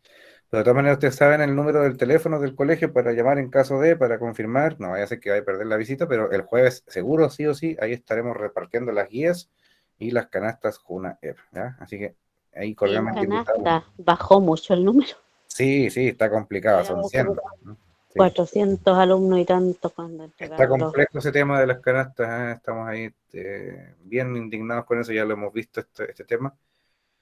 Pero de todas maneras, ustedes saben el número del teléfono del colegio para llamar en caso de, para confirmar. No vaya a ser que vaya a perder la visita, pero el jueves seguro, sí o sí, ahí estaremos repartiendo las guías y las canastas Juna Air, ¿ya? Así que ahí Y en cordialmente invitados. canasta bajó mucho el número. Sí, sí, está complicado, son Éramos como 100, ¿no? Sí. 400 alumnos y tanto cuando Está entregaron los... complejo ese tema de las canastas, ¿eh? Estamos ahí bien indignados con eso, ya lo hemos visto este tema.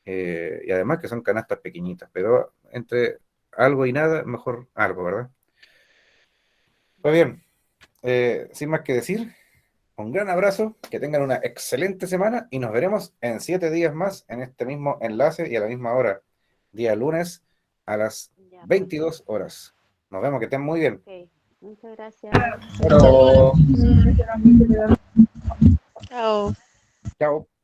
Y además que son canastas pequeñitas, pero entre algo y nada, mejor algo, ¿verdad? Pues bien, sin más que decir, un gran abrazo, que tengan una excelente semana y nos veremos en 7 días más en este mismo enlace y a la misma hora, día lunes a las Ya, pues. 22 horas. Nos vemos, que estén muy bien. Ok, muchas gracias. Chao. Chao. Chao.